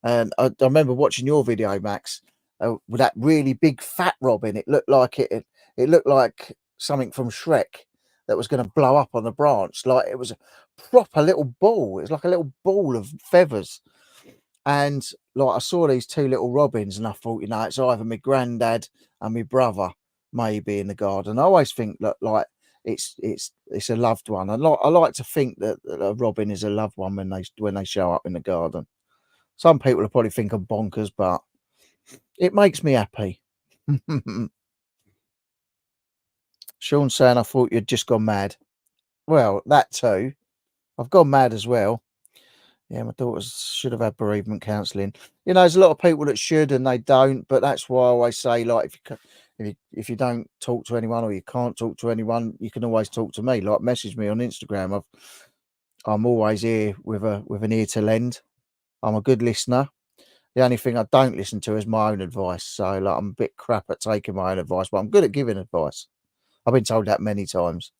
and I remember watching your video, Max, with that really big fat robin. It looked like it looked like something from Shrek that was going to blow up on the branch. Like it was a proper little ball. It was like a little ball of feathers. And like I saw these two little robins, and I thought, you know, it's either my granddad and my brother maybe in the garden. I always think that like it's a loved one. I like to think that a robin is a loved one when they show up in the garden. Some people will probably think I'm bonkers, but it makes me happy. Sean saying I thought you'd just gone mad. Well, that too. I've gone mad as well. Yeah, my daughters should have had bereavement counselling. You know, there's a lot of people that should and they don't, but that's why I always say, like, if you don't talk to anyone or you can't talk to anyone, you can always talk to me. Like, message me on Instagram. I'm always here with an ear to lend. I'm a good listener, The only thing I don't listen to is my own advice. So like I'm a bit crap at taking my own advice, but I'm good at giving advice. I've been told that many times.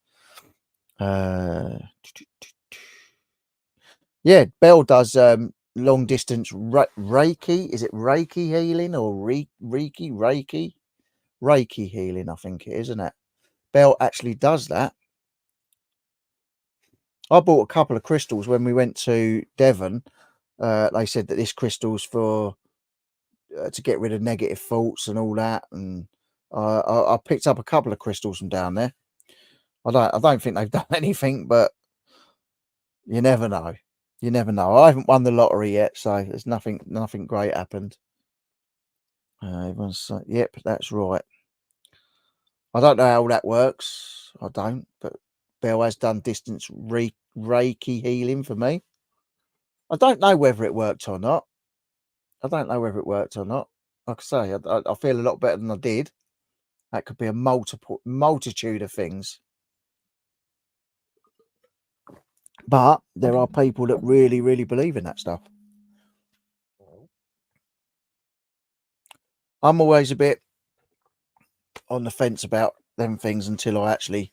Yeah, Bell does long distance Reiki. Is it Reiki healing or Reiki healing? I think it is, isn't it? Bell actually does that. I bought a couple of crystals when we went to Devon. They said that this crystal's for to get rid of negative thoughts and all that, and I picked up a couple of crystals from down there. I don't think they've done anything, but you never know. You never know. I haven't won the lottery yet, so there's nothing great happened. Everyone's like, yep, that's right. I don't know how that works. I don't, but Bell has done distance Reiki healing for me. I don't know whether it worked or not. Like I say, I feel a lot better than I did. That could be a multitude of things. But there are people that really, really believe in that stuff. I'm always a bit on the fence about them things until I actually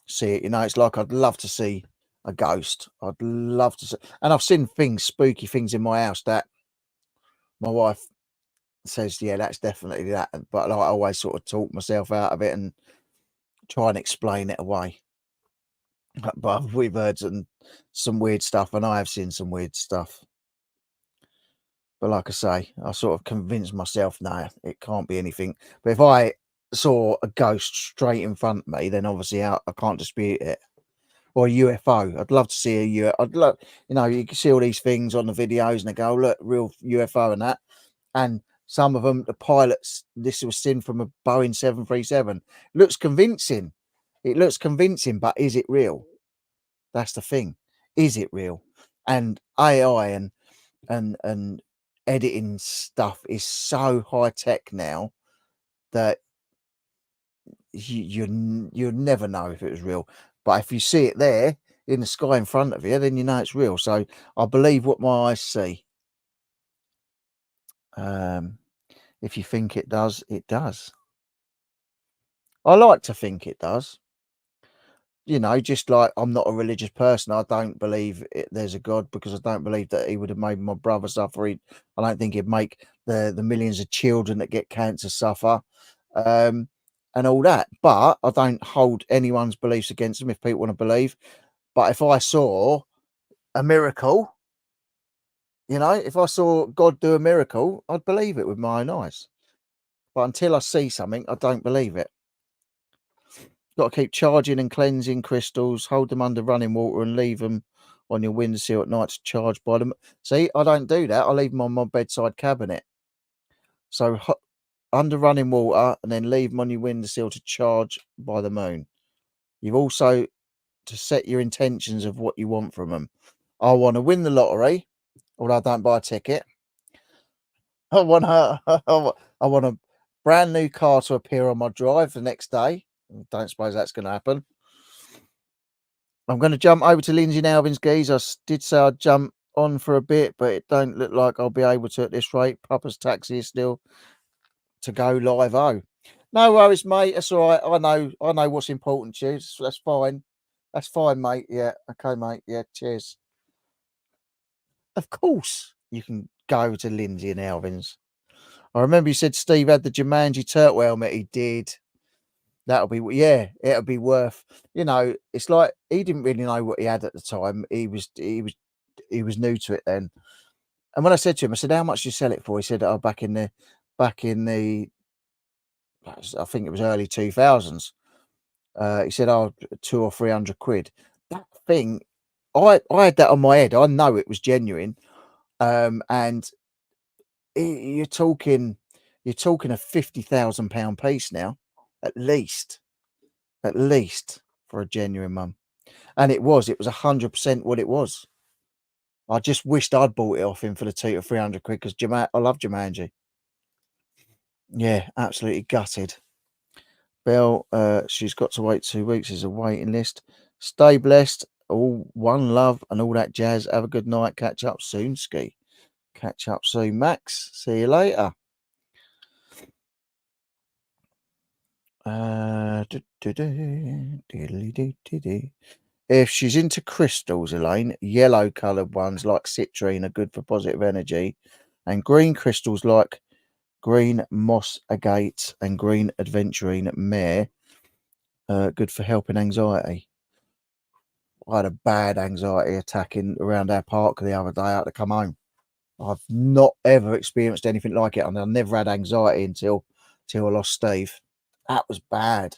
see it. You know, it's like I'd love to see a ghost. I'd love to see, and I've seen spooky things in my house that my wife says, yeah, that's definitely that. But like, I always sort of talk myself out of it and try and explain it away. But we've heard some weird stuff, and I have seen some weird stuff. But like I say, I sort of convinced myself, no, it can't be anything. But if I saw a ghost straight in front of me, then obviously I can't dispute it. Or a UFO. I'd love to see a UFO. I'd love, you know, you can see all these things on the videos and they go, oh, look, real UFO and that. And some of them, the pilots, this was seen from a Boeing 737. Looks convincing. It looks convincing, but is it real? That's the thing. Is it real? And AI and editing stuff is so high tech now that you'll never know if it was real. But if you see it there in the sky in front of you, then you know it's real. So I believe what my eyes see. If you think it does, it does. I like to think it does. You know, just like I'm not a religious person, I don't believe there's a God because I don't believe that he would have made my brother suffer. I don't think he'd make the millions of children that get cancer suffer, and all that. But I don't hold anyone's beliefs against them if people want to believe. But if I saw a miracle, you know, if I saw God do a miracle, I'd believe it with my own eyes. But until I see something, I don't believe it. Got to keep charging and cleansing crystals, hold them under running water and leave them on your windowsill at night to charge by them. See, I don't do that. I leave them on my bedside cabinet. So under running water and then leave them on your windowsill to charge by the moon. You've also to set your intentions of what you want from them. I want to win the lottery, although I don't buy a ticket. I want a brand new car to appear on my drive the next day. Don't suppose that's going to happen. I'm going to jump over to Lindsay and Alvin's geese. I did say I'd jump on for a bit, but it don't look like I'll be able to at this rate. Papa's taxi is still to go live. Oh, no worries, mate. That's all right. I know what's important to you. That's fine. That's fine, mate. Yeah. Okay, mate. Yeah. Cheers. Of course, you can go to Lindsay and Alvin's. I remember you said Steve had the Jumanji turtle helmet. He did. That'll be, yeah, it'll be worth, you know, it's like he didn't really know what he had at the time. He was new to it then. And when I said to him, I said, how much do you sell it for? He said, oh, back in the I think it was early 2000s. He said, oh, 200 or 300 quid. That thing, I had that on my head. I know it was genuine. And you're talking a £50,000 piece now, at least for a genuine mum. And it was 100% what it was. I just wished I'd bought it off him for the 200 or 300 quid because I love Jumanji. Yeah, absolutely gutted. Belle, she's got to wait 2 weeks. There's a waiting list. Stay blessed. All one love and all that jazz. Have a good night. Catch up soon, Ski. Catch up soon, Max. See you later. If she's into crystals, Elaine, yellow coloured ones like citrine are good for positive energy, and green crystals like green moss agate and green adventurine mare good for helping anxiety. I had a bad anxiety attack around our park the other day. I had to come home. I've not ever experienced anything like it, and I never had anxiety until I lost Steve. That was bad.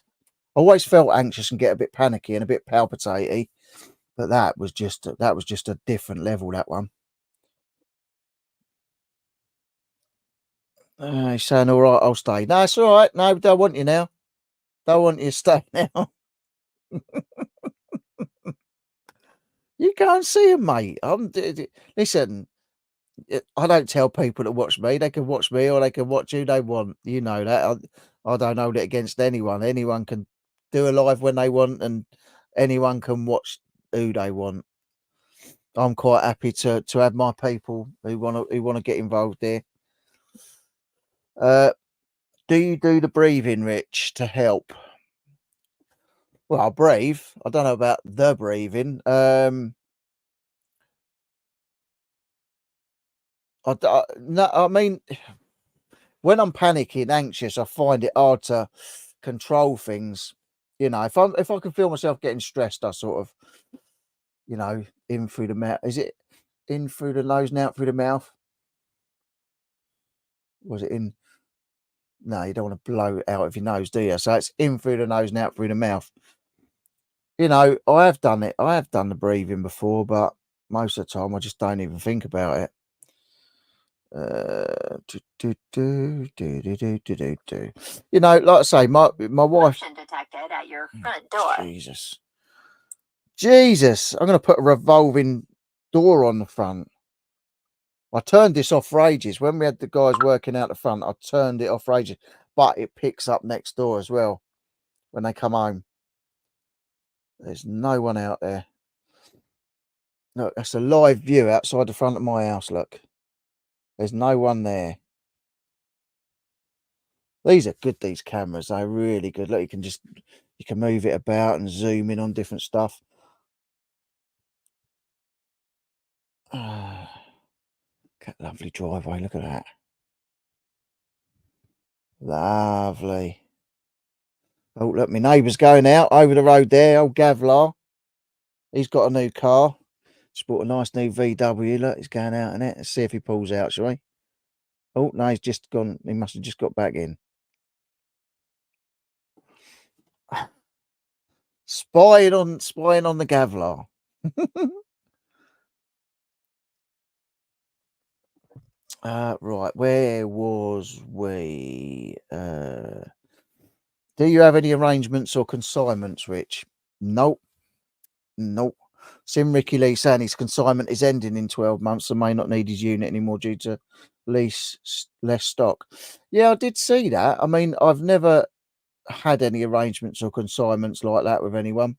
I always felt anxious and get a bit panicky and a bit palpitaty, but that was just a different level. That one. He's saying, "All right, I'll stay." No, it's all right. No, don't want you now. Don't want you to stay now. You go and see him, mate. Listen. I don't tell people to watch me. They can watch me or they can watch who they want. You know that. I don't hold it against anyone. Anyone can do a live when they want, and anyone can watch who they want. I'm quite happy to have my people who want to get involved there. Do you do the breathing, Rich, to help? Well, I breathe. I don't know about the breathing. No, I mean, when I'm panicking, anxious, I find it hard to control things. You know, if I can feel myself getting stressed, I sort of, in through the mouth. Is it in through the nose and out through the mouth? Was it in? No, you don't want to blow it out of your nose, do you? So it's in through the nose and out through the mouth. You know, I have done it. I have done the breathing before, but most of the time I just don't even think about it. You know, like I say, my wife. Detected at your front door. Jesus! I'm going to put a revolving door on the front. I turned this off for ages. When we had the guys working out the front, I turned it off for ages. But it picks up next door as well when they come home. There's no one out there. Look, that's a live view outside the front of my house. Look, there's no one there. These are good, these cameras. They're really good. Look, you can move it about and zoom in on different stuff. Lovely driveway. Look at that. Lovely. Oh, look, my neighbour's going out over the road there. Old Gavlar. He's got a new car. Just bought a nice new VW. Look, he's going out in it. Let's see if he pulls out, shall we? Oh, no, he's just gone. He must have just got back in. Spying on the Gavlar. Right, where was we? Do you have any arrangements or consignments, Rich? Nope. Sim Ricky Lee saying his consignment is ending in 12 months and may not need his unit anymore due to less stock. Yeah, I did see that. I mean, I've never had any arrangements or consignments like that with anyone.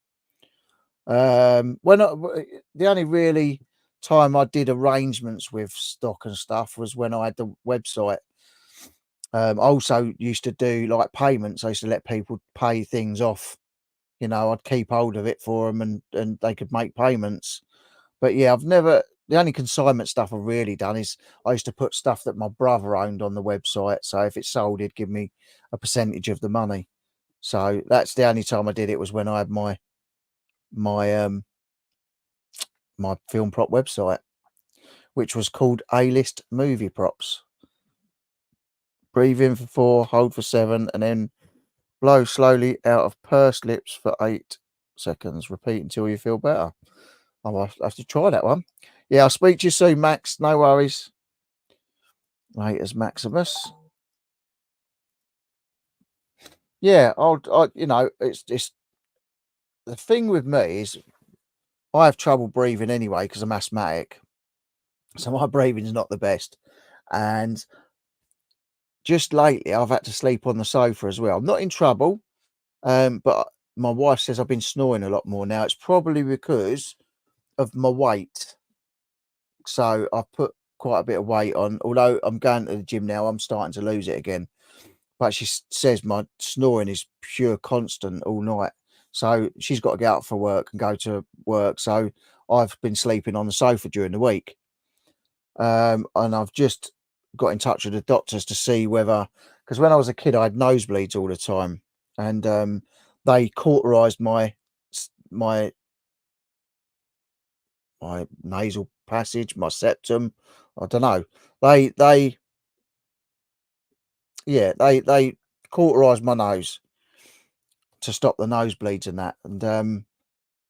The only really time I did arrangements with stock and stuff was when I had the website. I also used to do like payments. I used to let people pay things off. You know, I'd keep hold of it for them and they could make payments. But yeah, the only consignment stuff I've really done is I used to put stuff that my brother owned on the website. So if it sold, he'd give me a percentage of the money. So that's the only time I did it, was when I had my film prop website, which was called A-List Movie Props. Breathe in for 4, hold for 7, and then blow slowly out of pursed lips for 8 seconds. Repeat until you feel better. I'll have to try that one. Yeah, I'll speak to you soon, Max. No worries. Laters, Maximus. Yeah, it's the thing with me is I have trouble breathing anyway because I'm asthmatic. So my breathing is not the best. And just lately, I've had to sleep on the sofa as well. I'm not in trouble, but my wife says I've been snoring a lot more now. It's probably because of my weight. So I've put quite a bit of weight on. Although I'm going to the gym now, I'm starting to lose it again. But she says my snoring is pure constant all night. So she's got to get up for work and go to work. So I've been sleeping on the sofa during the week. And I've just got in touch with the doctors to see whether, because when I was a kid, I had nosebleeds all the time, and they cauterized my my nasal passage, my septum. I don't know. They yeah, they cauterized my nose to stop the nosebleeds and that. And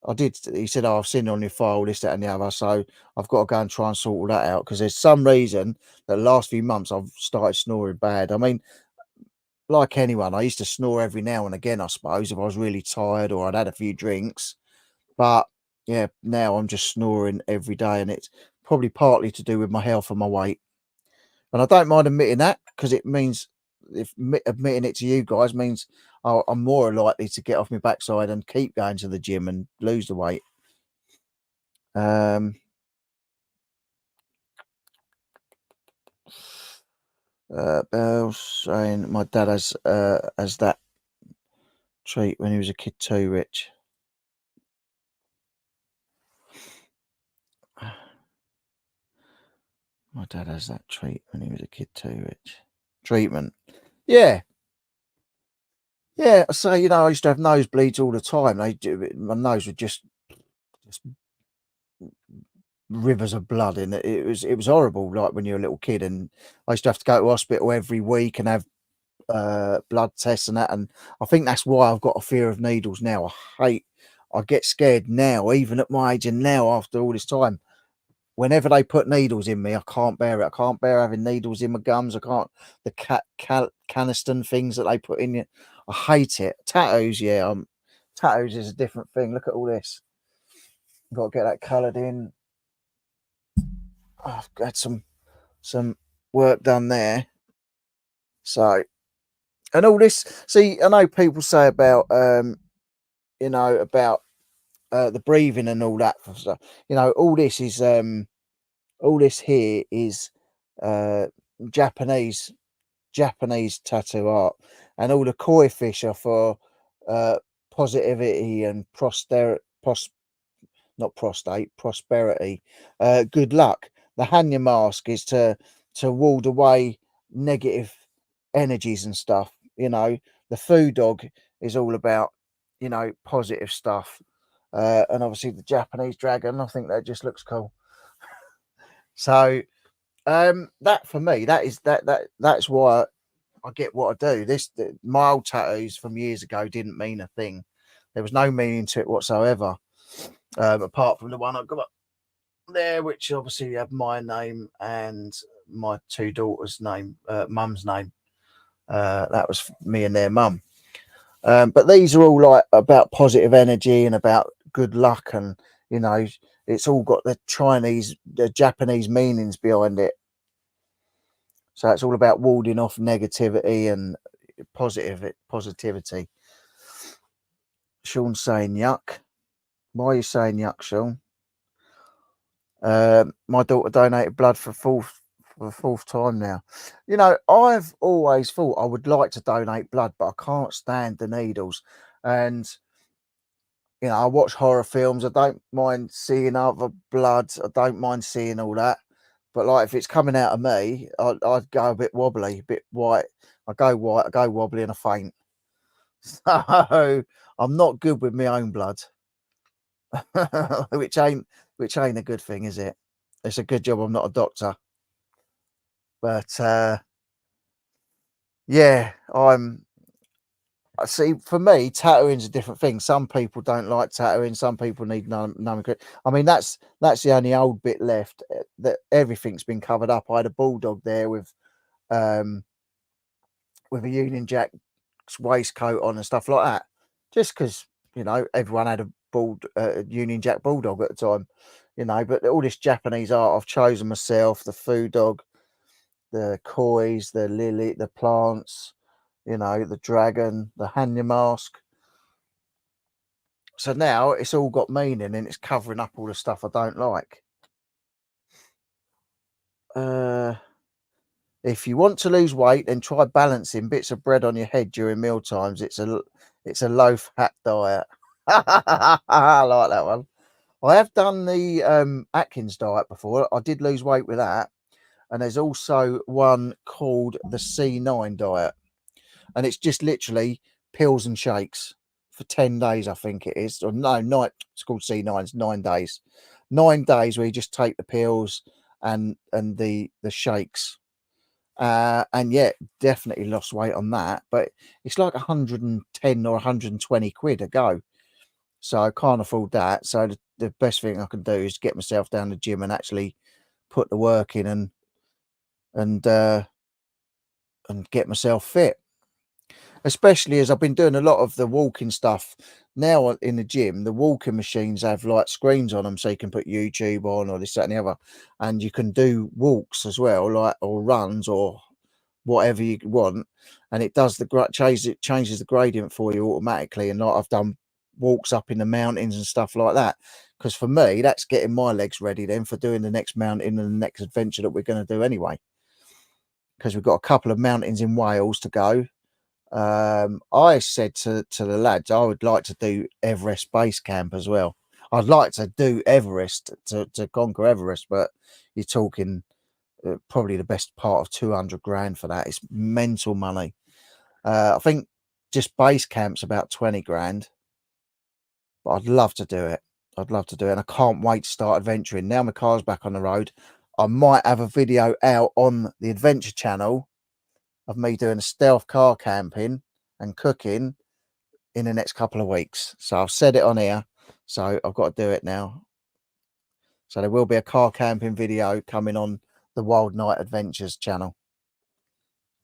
I did. He said, "Oh, I've seen it on your file, this, that, and the other." So I've got to go and try and sort all that out, because there's some reason that the last few months I've started snoring bad. I mean, like anyone, I used to snore every now and again, I suppose, if I was really tired or I'd had a few drinks. But yeah, now I'm just snoring every day, and it's probably partly to do with my health and my weight. And I don't mind admitting that, because it means, if admitting it to you guys means I'm more likely to get off my backside and keep going to the gym and lose the weight. Bell's saying my dad has that treat when he was a kid too, Rich. My dad has that treat when he was a kid too, Rich. Treatment. Yeah. Yeah. I say, I used to have nosebleeds all the time. My nose would just rivers of blood in it. It was horrible, like when you're a little kid. And I used to have to go to hospital every week and have blood tests and that. And I think that's why I've got a fear of needles now. I get scared now, even at my age, and now after all this time. Whenever they put needles in me, I can't bear it. I can't bear having needles in my gums. I can't, the caniston things that they put in you. I hate it. Tattoos, yeah. Tattoos is a different thing. Look at all this. Got to get that coloured in. I've had some work done there. So, and all this. See, I know people say about about the breathing and all that stuff. All this is all this here is Japanese tattoo art, and all the koi fish are for positivity and prosperity, good luck. The Hanya mask is to ward away negative energies and stuff. The food dog is all about positive stuff. And obviously the Japanese dragon, I think that just looks cool. So that for me, that's why I get what I do. My old tattoos from years ago didn't mean a thing. There was no meaning to it whatsoever, apart from the one I got up there, which obviously had my name and my two daughters' name, mum's name. That was me and their mum. But these are all like about positive energy and about good luck, and it's all got the Japanese meanings behind it. So it's all about warding off negativity and positivity. Sean's saying yuck. Why are you saying yuck, Sean? My daughter donated blood for the fourth time now. I've always thought I would like to donate blood, but I can't stand the needles. And I watch horror films. I don't mind seeing other blood. I don't mind seeing all that. But like, if it's coming out of me, I'd go a bit wobbly, a bit white. I go white, I go wobbly, and I faint. So I'm not good with my own blood, which ain't a good thing, is it? It's a good job I'm not a doctor. But yeah, see, for me, tattooing's a different thing. Some people don't like tattooing. Some people need numbing. I mean, that's the only old bit left. That everything's been covered up. I had a bulldog there with a Union Jack waistcoat on and stuff like that. Just because everyone had a Union Jack bulldog at the time. But all this Japanese art I've chosen myself. The food dog, the kois, the lily, the plants. The dragon, the Hanya mask. So now it's all got meaning, and it's covering up all the stuff I don't like. if you want to lose weight, then try balancing bits of bread on your head during meal times. It's a low fat diet. I like that one. I have done the Atkins diet before. I did lose weight with that. And there's also one called the C9 diet. And it's just literally pills and shakes for 10 days, I think it is. Or no, it's called C9. It's 9 days. 9 days where you just take the pills and the shakes. And yeah, definitely lost weight on that. But it's like 110 or 120 quid a go. So I can't afford that. So the best thing I can do is get myself down the gym and actually put the work in and get myself fit. Especially as I've been doing a lot of the walking stuff now in the gym. The walking machines have like screens on them, so you can put YouTube on or this, that, and the other, and you can do walks as well, like or runs or whatever you want, and it does changes the gradient for you automatically. And like I've done walks up in the mountains and stuff like that, because for me that's getting my legs ready then for doing the next mountain and the next adventure that we're going to do anyway, because we've got a couple of mountains in Wales to go. I said to the lads I would like to do Everest Base Camp as well. I'd like to do Everest to conquer Everest, but you're talking probably the best part of 200 grand for that. It's mental money. I think just base camp's about 20 grand, but I'd love to do it. I'd love to do it, and I can't wait to start adventuring. Now my car's back on the road, I might have a video out on the Adventure Channel of me doing a stealth car camping and cooking in the next couple of weeks. So I've said it on here, so I've got to do it now. So there will be a car camping video coming on the Wild Night Adventures channel.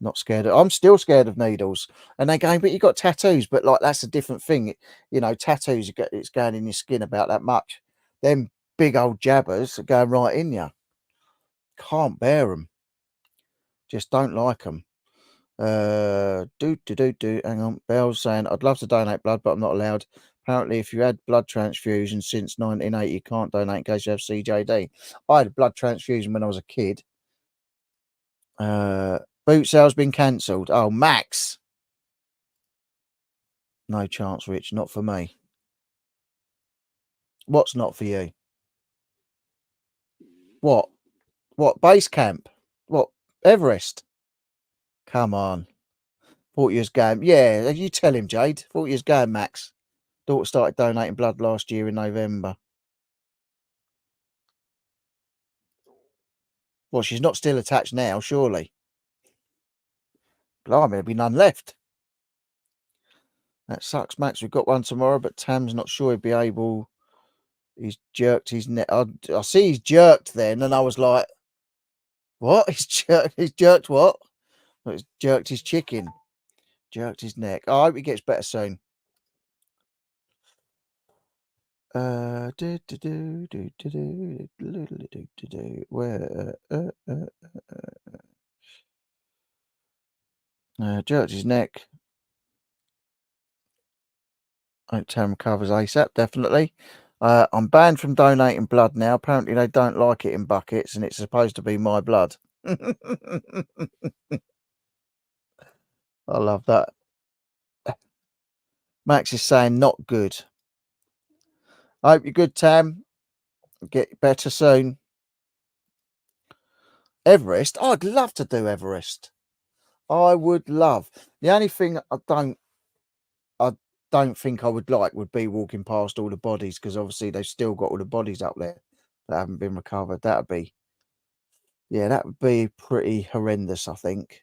Not scared I'm still scared of needles. And they're going, but you got tattoos. But like, that's a different thing. You know, tattoos, it's going in your skin about that much. Them big old jabbers are going right in you. Can't bear them. Just don't like them. Hang on. Bell's saying, I'd love to donate blood, but I'm not allowed. Apparently, if you had blood transfusion since 1980, you can't donate in case you have CJD. I had a blood transfusion when I was a kid. Boot sale's been cancelled. Oh, Max. No chance, Rich. Not for me. What's not for you? What? What? Base camp? What? Everest? Come on. Thought you was going. Yeah, you tell him, Jade. Thought you was going, Max. Daughter started donating blood last year in November. Well, she's not still attached now, surely. Blimey, there'll be none left. That sucks, Max. We've got one tomorrow, but Tam's not sure he'd be able. He's jerked his neck. I see he's jerked then, and I was like, what? He's jerked what? Well, he's jerked his chicken. Jerked his neck. I hope he gets better soon. Where jerked his neck. Hope Tam recovers ASAP, definitely. I'm banned from donating blood now. Apparently they don't like it in buckets, and it's supposed to be my blood. I love that. Max is saying not good. I hope you're good, Tam. Get better soon. Everest? I'd love to do Everest. I would love. The only thing I don't think I would like would be walking past all the bodies, because obviously they've still got all the bodies up there that haven't been recovered. That would be pretty horrendous, I think.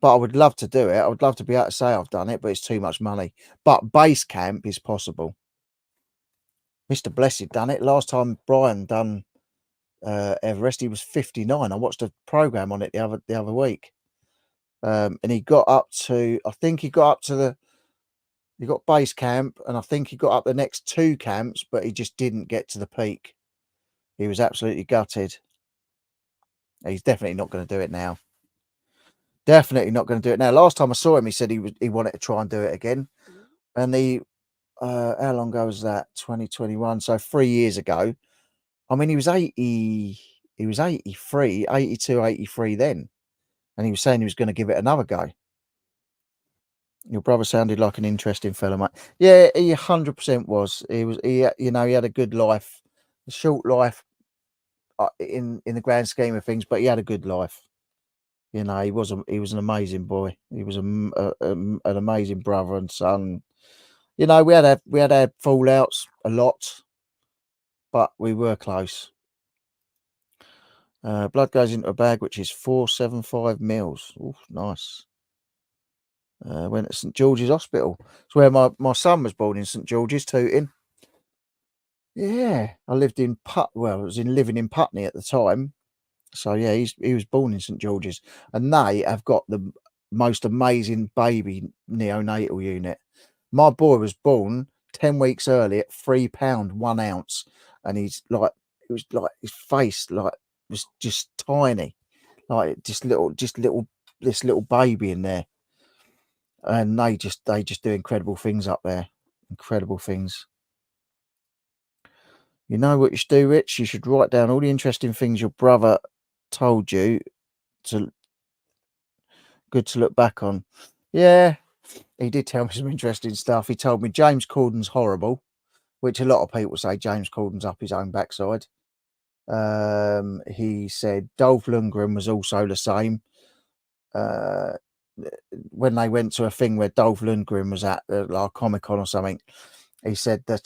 But I would love to do it. I would love to be able to say I've done it, but it's too much money. But base camp is possible. Mr. Blessed done it. Last time Brian done Everest, he was 59. I watched a program on it the other week. And he got up to, I think he got base camp, and I think he got up the next 2 camps, but he just didn't get to the peak. He was absolutely gutted. He's definitely not going to do it now. Definitely not going to do it now. Last time I saw him, he said he wanted to try and do it again. And how long ago was that? 2021. So 3 years ago. I mean, he was 80. he was 83, 82, 83 then. And he was saying he was going to give it another go. Your brother sounded like an interesting fella, mate. Yeah, he 100% was. He had a good life, a short life in the grand scheme of things, but he had a good life. He was an amazing boy. He was an amazing brother and son. We had our fallouts a lot, but we were close. Blood goes into a bag, which is 475 mils. Ooh, nice. Went to St George's Hospital. It's where my son was born, in St George's, Tooting. Yeah, I lived in living in Putney at the time. So yeah, he was born in St George's, and they have got the most amazing baby neonatal unit. My boy was born 10 weeks early at £3 1 ounce, and it was like his face was just tiny, like this little baby in there. And they just do incredible things up there. Incredible things. You know what you should do, Rich? You should write down all the interesting things your brother told you good to look back on. Yeah, he did tell me some interesting stuff. He told me James Corden's horrible, which a lot of people say James Corden's up his own backside. He said Dolph Lundgren was also the same. When they went to a thing where Dolph Lundgren was at, like Comic-Con or something, he said that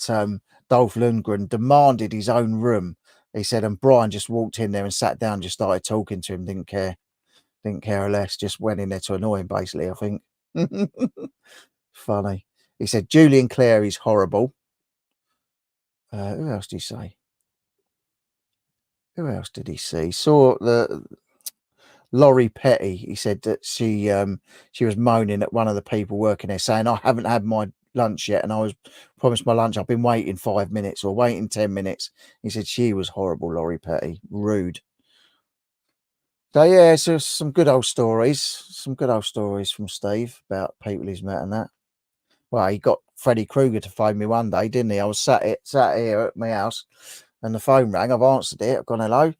Dolph Lundgren demanded his own room. He said, and Brian just walked in there and sat down, just started talking to him, didn't care or less, just went in there to annoy him, basically, I think. Funny. He said Julian Clare is horrible. Who else did he say? Who else did he see? He saw the Laurie Petty. He said that she was moaning at one of the people working there, saying, I haven't had my lunch yet, and I was promised my lunch. I've been waiting 5 minutes or waiting 10 minutes. He said she was horrible, Laurie Petty. Rude. So yeah, so some good old stories from Steve about people he's met and that. Well, he got Freddy Krueger to phone me one day, didn't he? I was sat here at my house, and the phone rang. I've answered it. I've gone hello,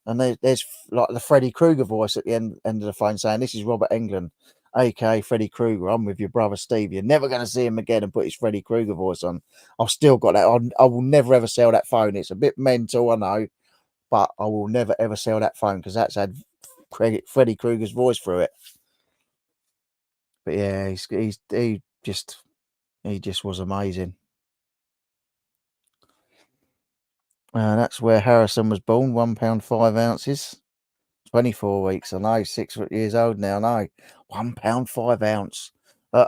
and there's like the Freddy Krueger voice at the end of the phone saying, "This is Robert Englund, aka Freddy Krueger. I'm with your brother Steve. You're never going to see him again." And put his Freddy Krueger voice on. I've still got that. I will never ever sell that phone. It's a bit mental, I know, but I will never ever sell that phone because that's had Freddy Krueger's voice through it. But yeah, he just was amazing. That's where Harrison was born, £1 5 ounces, 24 weeks. I know, 6 years old now. I know, £1 5 ounce.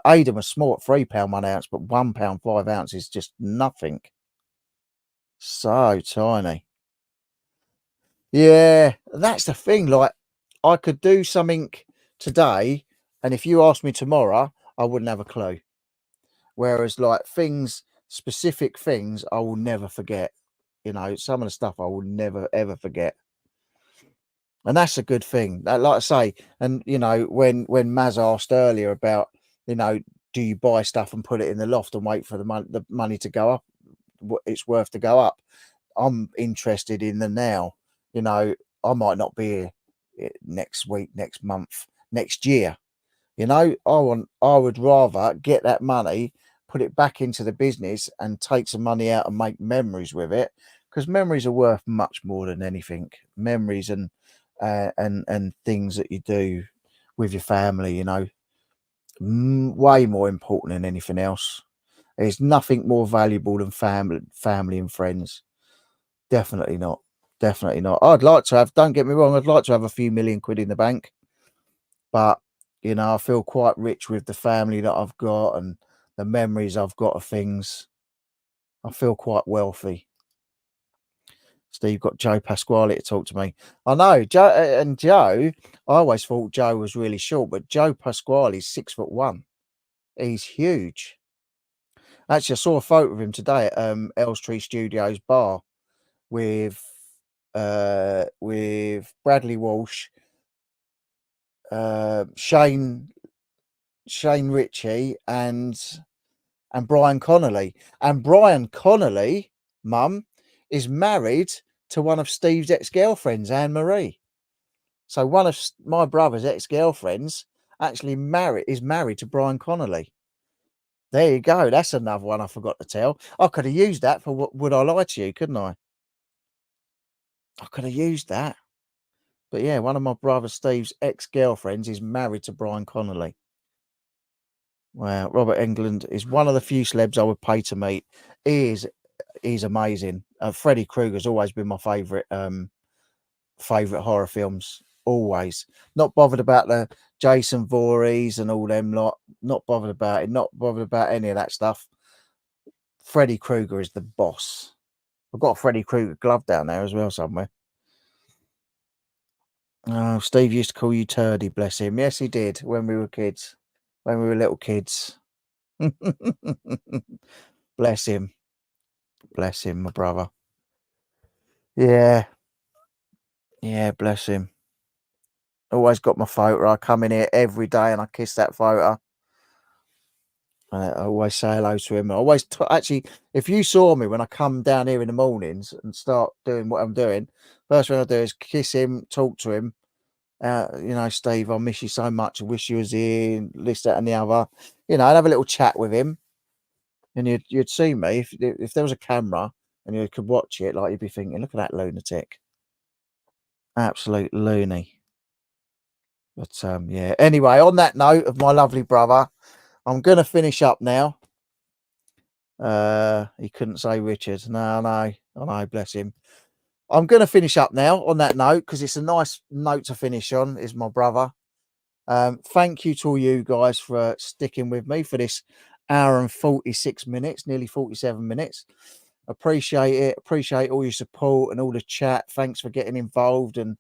Aidan was small at £3 1 ounce, but £1 5 ounce is just nothing. So tiny. Yeah, that's the thing. Like, I could do something today, and if you asked me tomorrow, I wouldn't have a clue. Whereas, like, specific things, I will never forget. Some of the stuff I will never ever forget, and that's a good thing. Like I say, and when Maz asked earlier about, do you buy stuff and put it in the loft and wait for the money to go up, what it's worth to go up? I'm interested in the now. I might not be here next week, next month, next year. I would rather get that money, put it back into the business, and take some money out and make memories with it, because memories are worth much more than anything. Memories and things that you do with your family, way more important than anything else. There's nothing more valuable than family and friends. Definitely not. Definitely not. I'd like to have, don't get me wrong, I'd like to have a few million quid in the bank, but I feel quite rich with the family that I've got and the memories I've got of things. I feel quite wealthy. Steve got Joe Pasquale to talk to me. I know Joe, and Joe. I always thought Joe was really short, but Joe Pasquale is 6'1". He's huge. Actually, I saw a photo of him today at Elstree Studios bar with Bradley Walsh, Shane Ritchie, and Brian Connolly. And Brian Connolly, mum, is married to one of Steve's ex-girlfriends, Anne Marie. So one of my brother's ex-girlfriends actually is married to Brian Connolly. There you go. That's another one I forgot to tell. I could have used that for what Would I Lie to You, couldn't I? I could have used that. But yeah, one of my brother Steve's ex-girlfriends is married to Brian Connolly. Wow, Robert Englund is one of the few celebs I would pay to meet. He's amazing. Freddy Krueger's always been my favourite horror films. Always. Not bothered about the Jason Voorhees and all them lot. Not bothered about it. Not bothered about any of that stuff. Freddy Krueger is the boss. I've got a Freddy Krueger glove down there as well somewhere. Oh, Steve used to call you Turdy, bless him. Yes, he did when we were kids. When we were little kids. Bless him. Bless him, my brother. Yeah. Yeah, bless him. Always got my photo. I come in here every day and I kiss that photo. I always say hello to him. I always actually, if you saw me when I come down here in the mornings and start doing what I'm doing, first thing I do is kiss him, talk to him. You know, Steve, I miss you so much. I wish you was here, this, that, and the other. You know, I'd have a little chat with him, and you'd see me if there was a camera and you could watch it. Like you'd be thinking, look at that lunatic, absolute loony. But yeah. Anyway, on that note of my lovely brother, I'm gonna finish up now. He couldn't say Richard. No, I know, bless him. I'm gonna finish up now on that note because it's a nice note to finish on. Is my brother. Thank you to all you guys for sticking with me for this hour and 46 minutes, nearly 47 minutes. Appreciate it. Appreciate all your support and all the chat. Thanks for getting involved and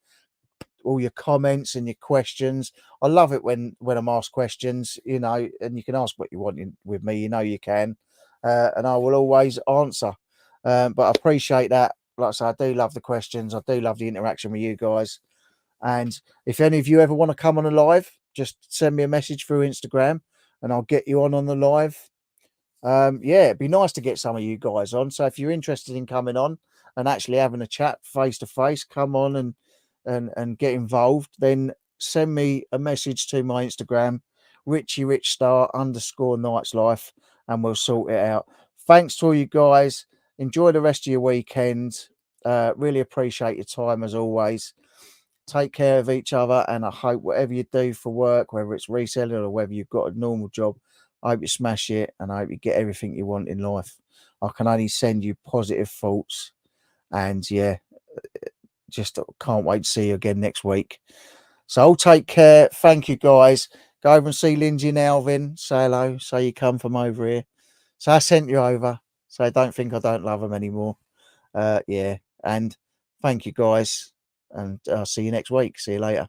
all your comments and your questions. I love it when I'm asked questions, you know, and you can ask what you want with me, you know you can, and I will always answer. But I appreciate that. Like I say, I do love the questions. I do love the interaction with you guys. And if any of you ever want to come on a live, just send me a message through Instagram and I'll get you on the live. Yeah, it'd be nice to get some of you guys on. So if you're interested in coming on and actually having a chat face to face, come on and get involved, then send me a message to my Instagram, RichieRichStar_Nightslife, and we'll sort it out. Thanks to all you guys. Enjoy the rest of your weekend. Really appreciate your time as always. Take care of each other, and I hope whatever you do for work, whether it's reselling or whether you've got a normal job, I hope you smash it and I hope you get everything you want in life. I can only send you positive thoughts, and yeah, just can't wait to see you again next week. So I'll take care. Thank you guys. Go over and see Lindsay and Alvin. Say hello. Say you come from over here. So I sent you over. So don't think I don't love them anymore. Yeah. And thank you guys. And I'll see you next week. See you later.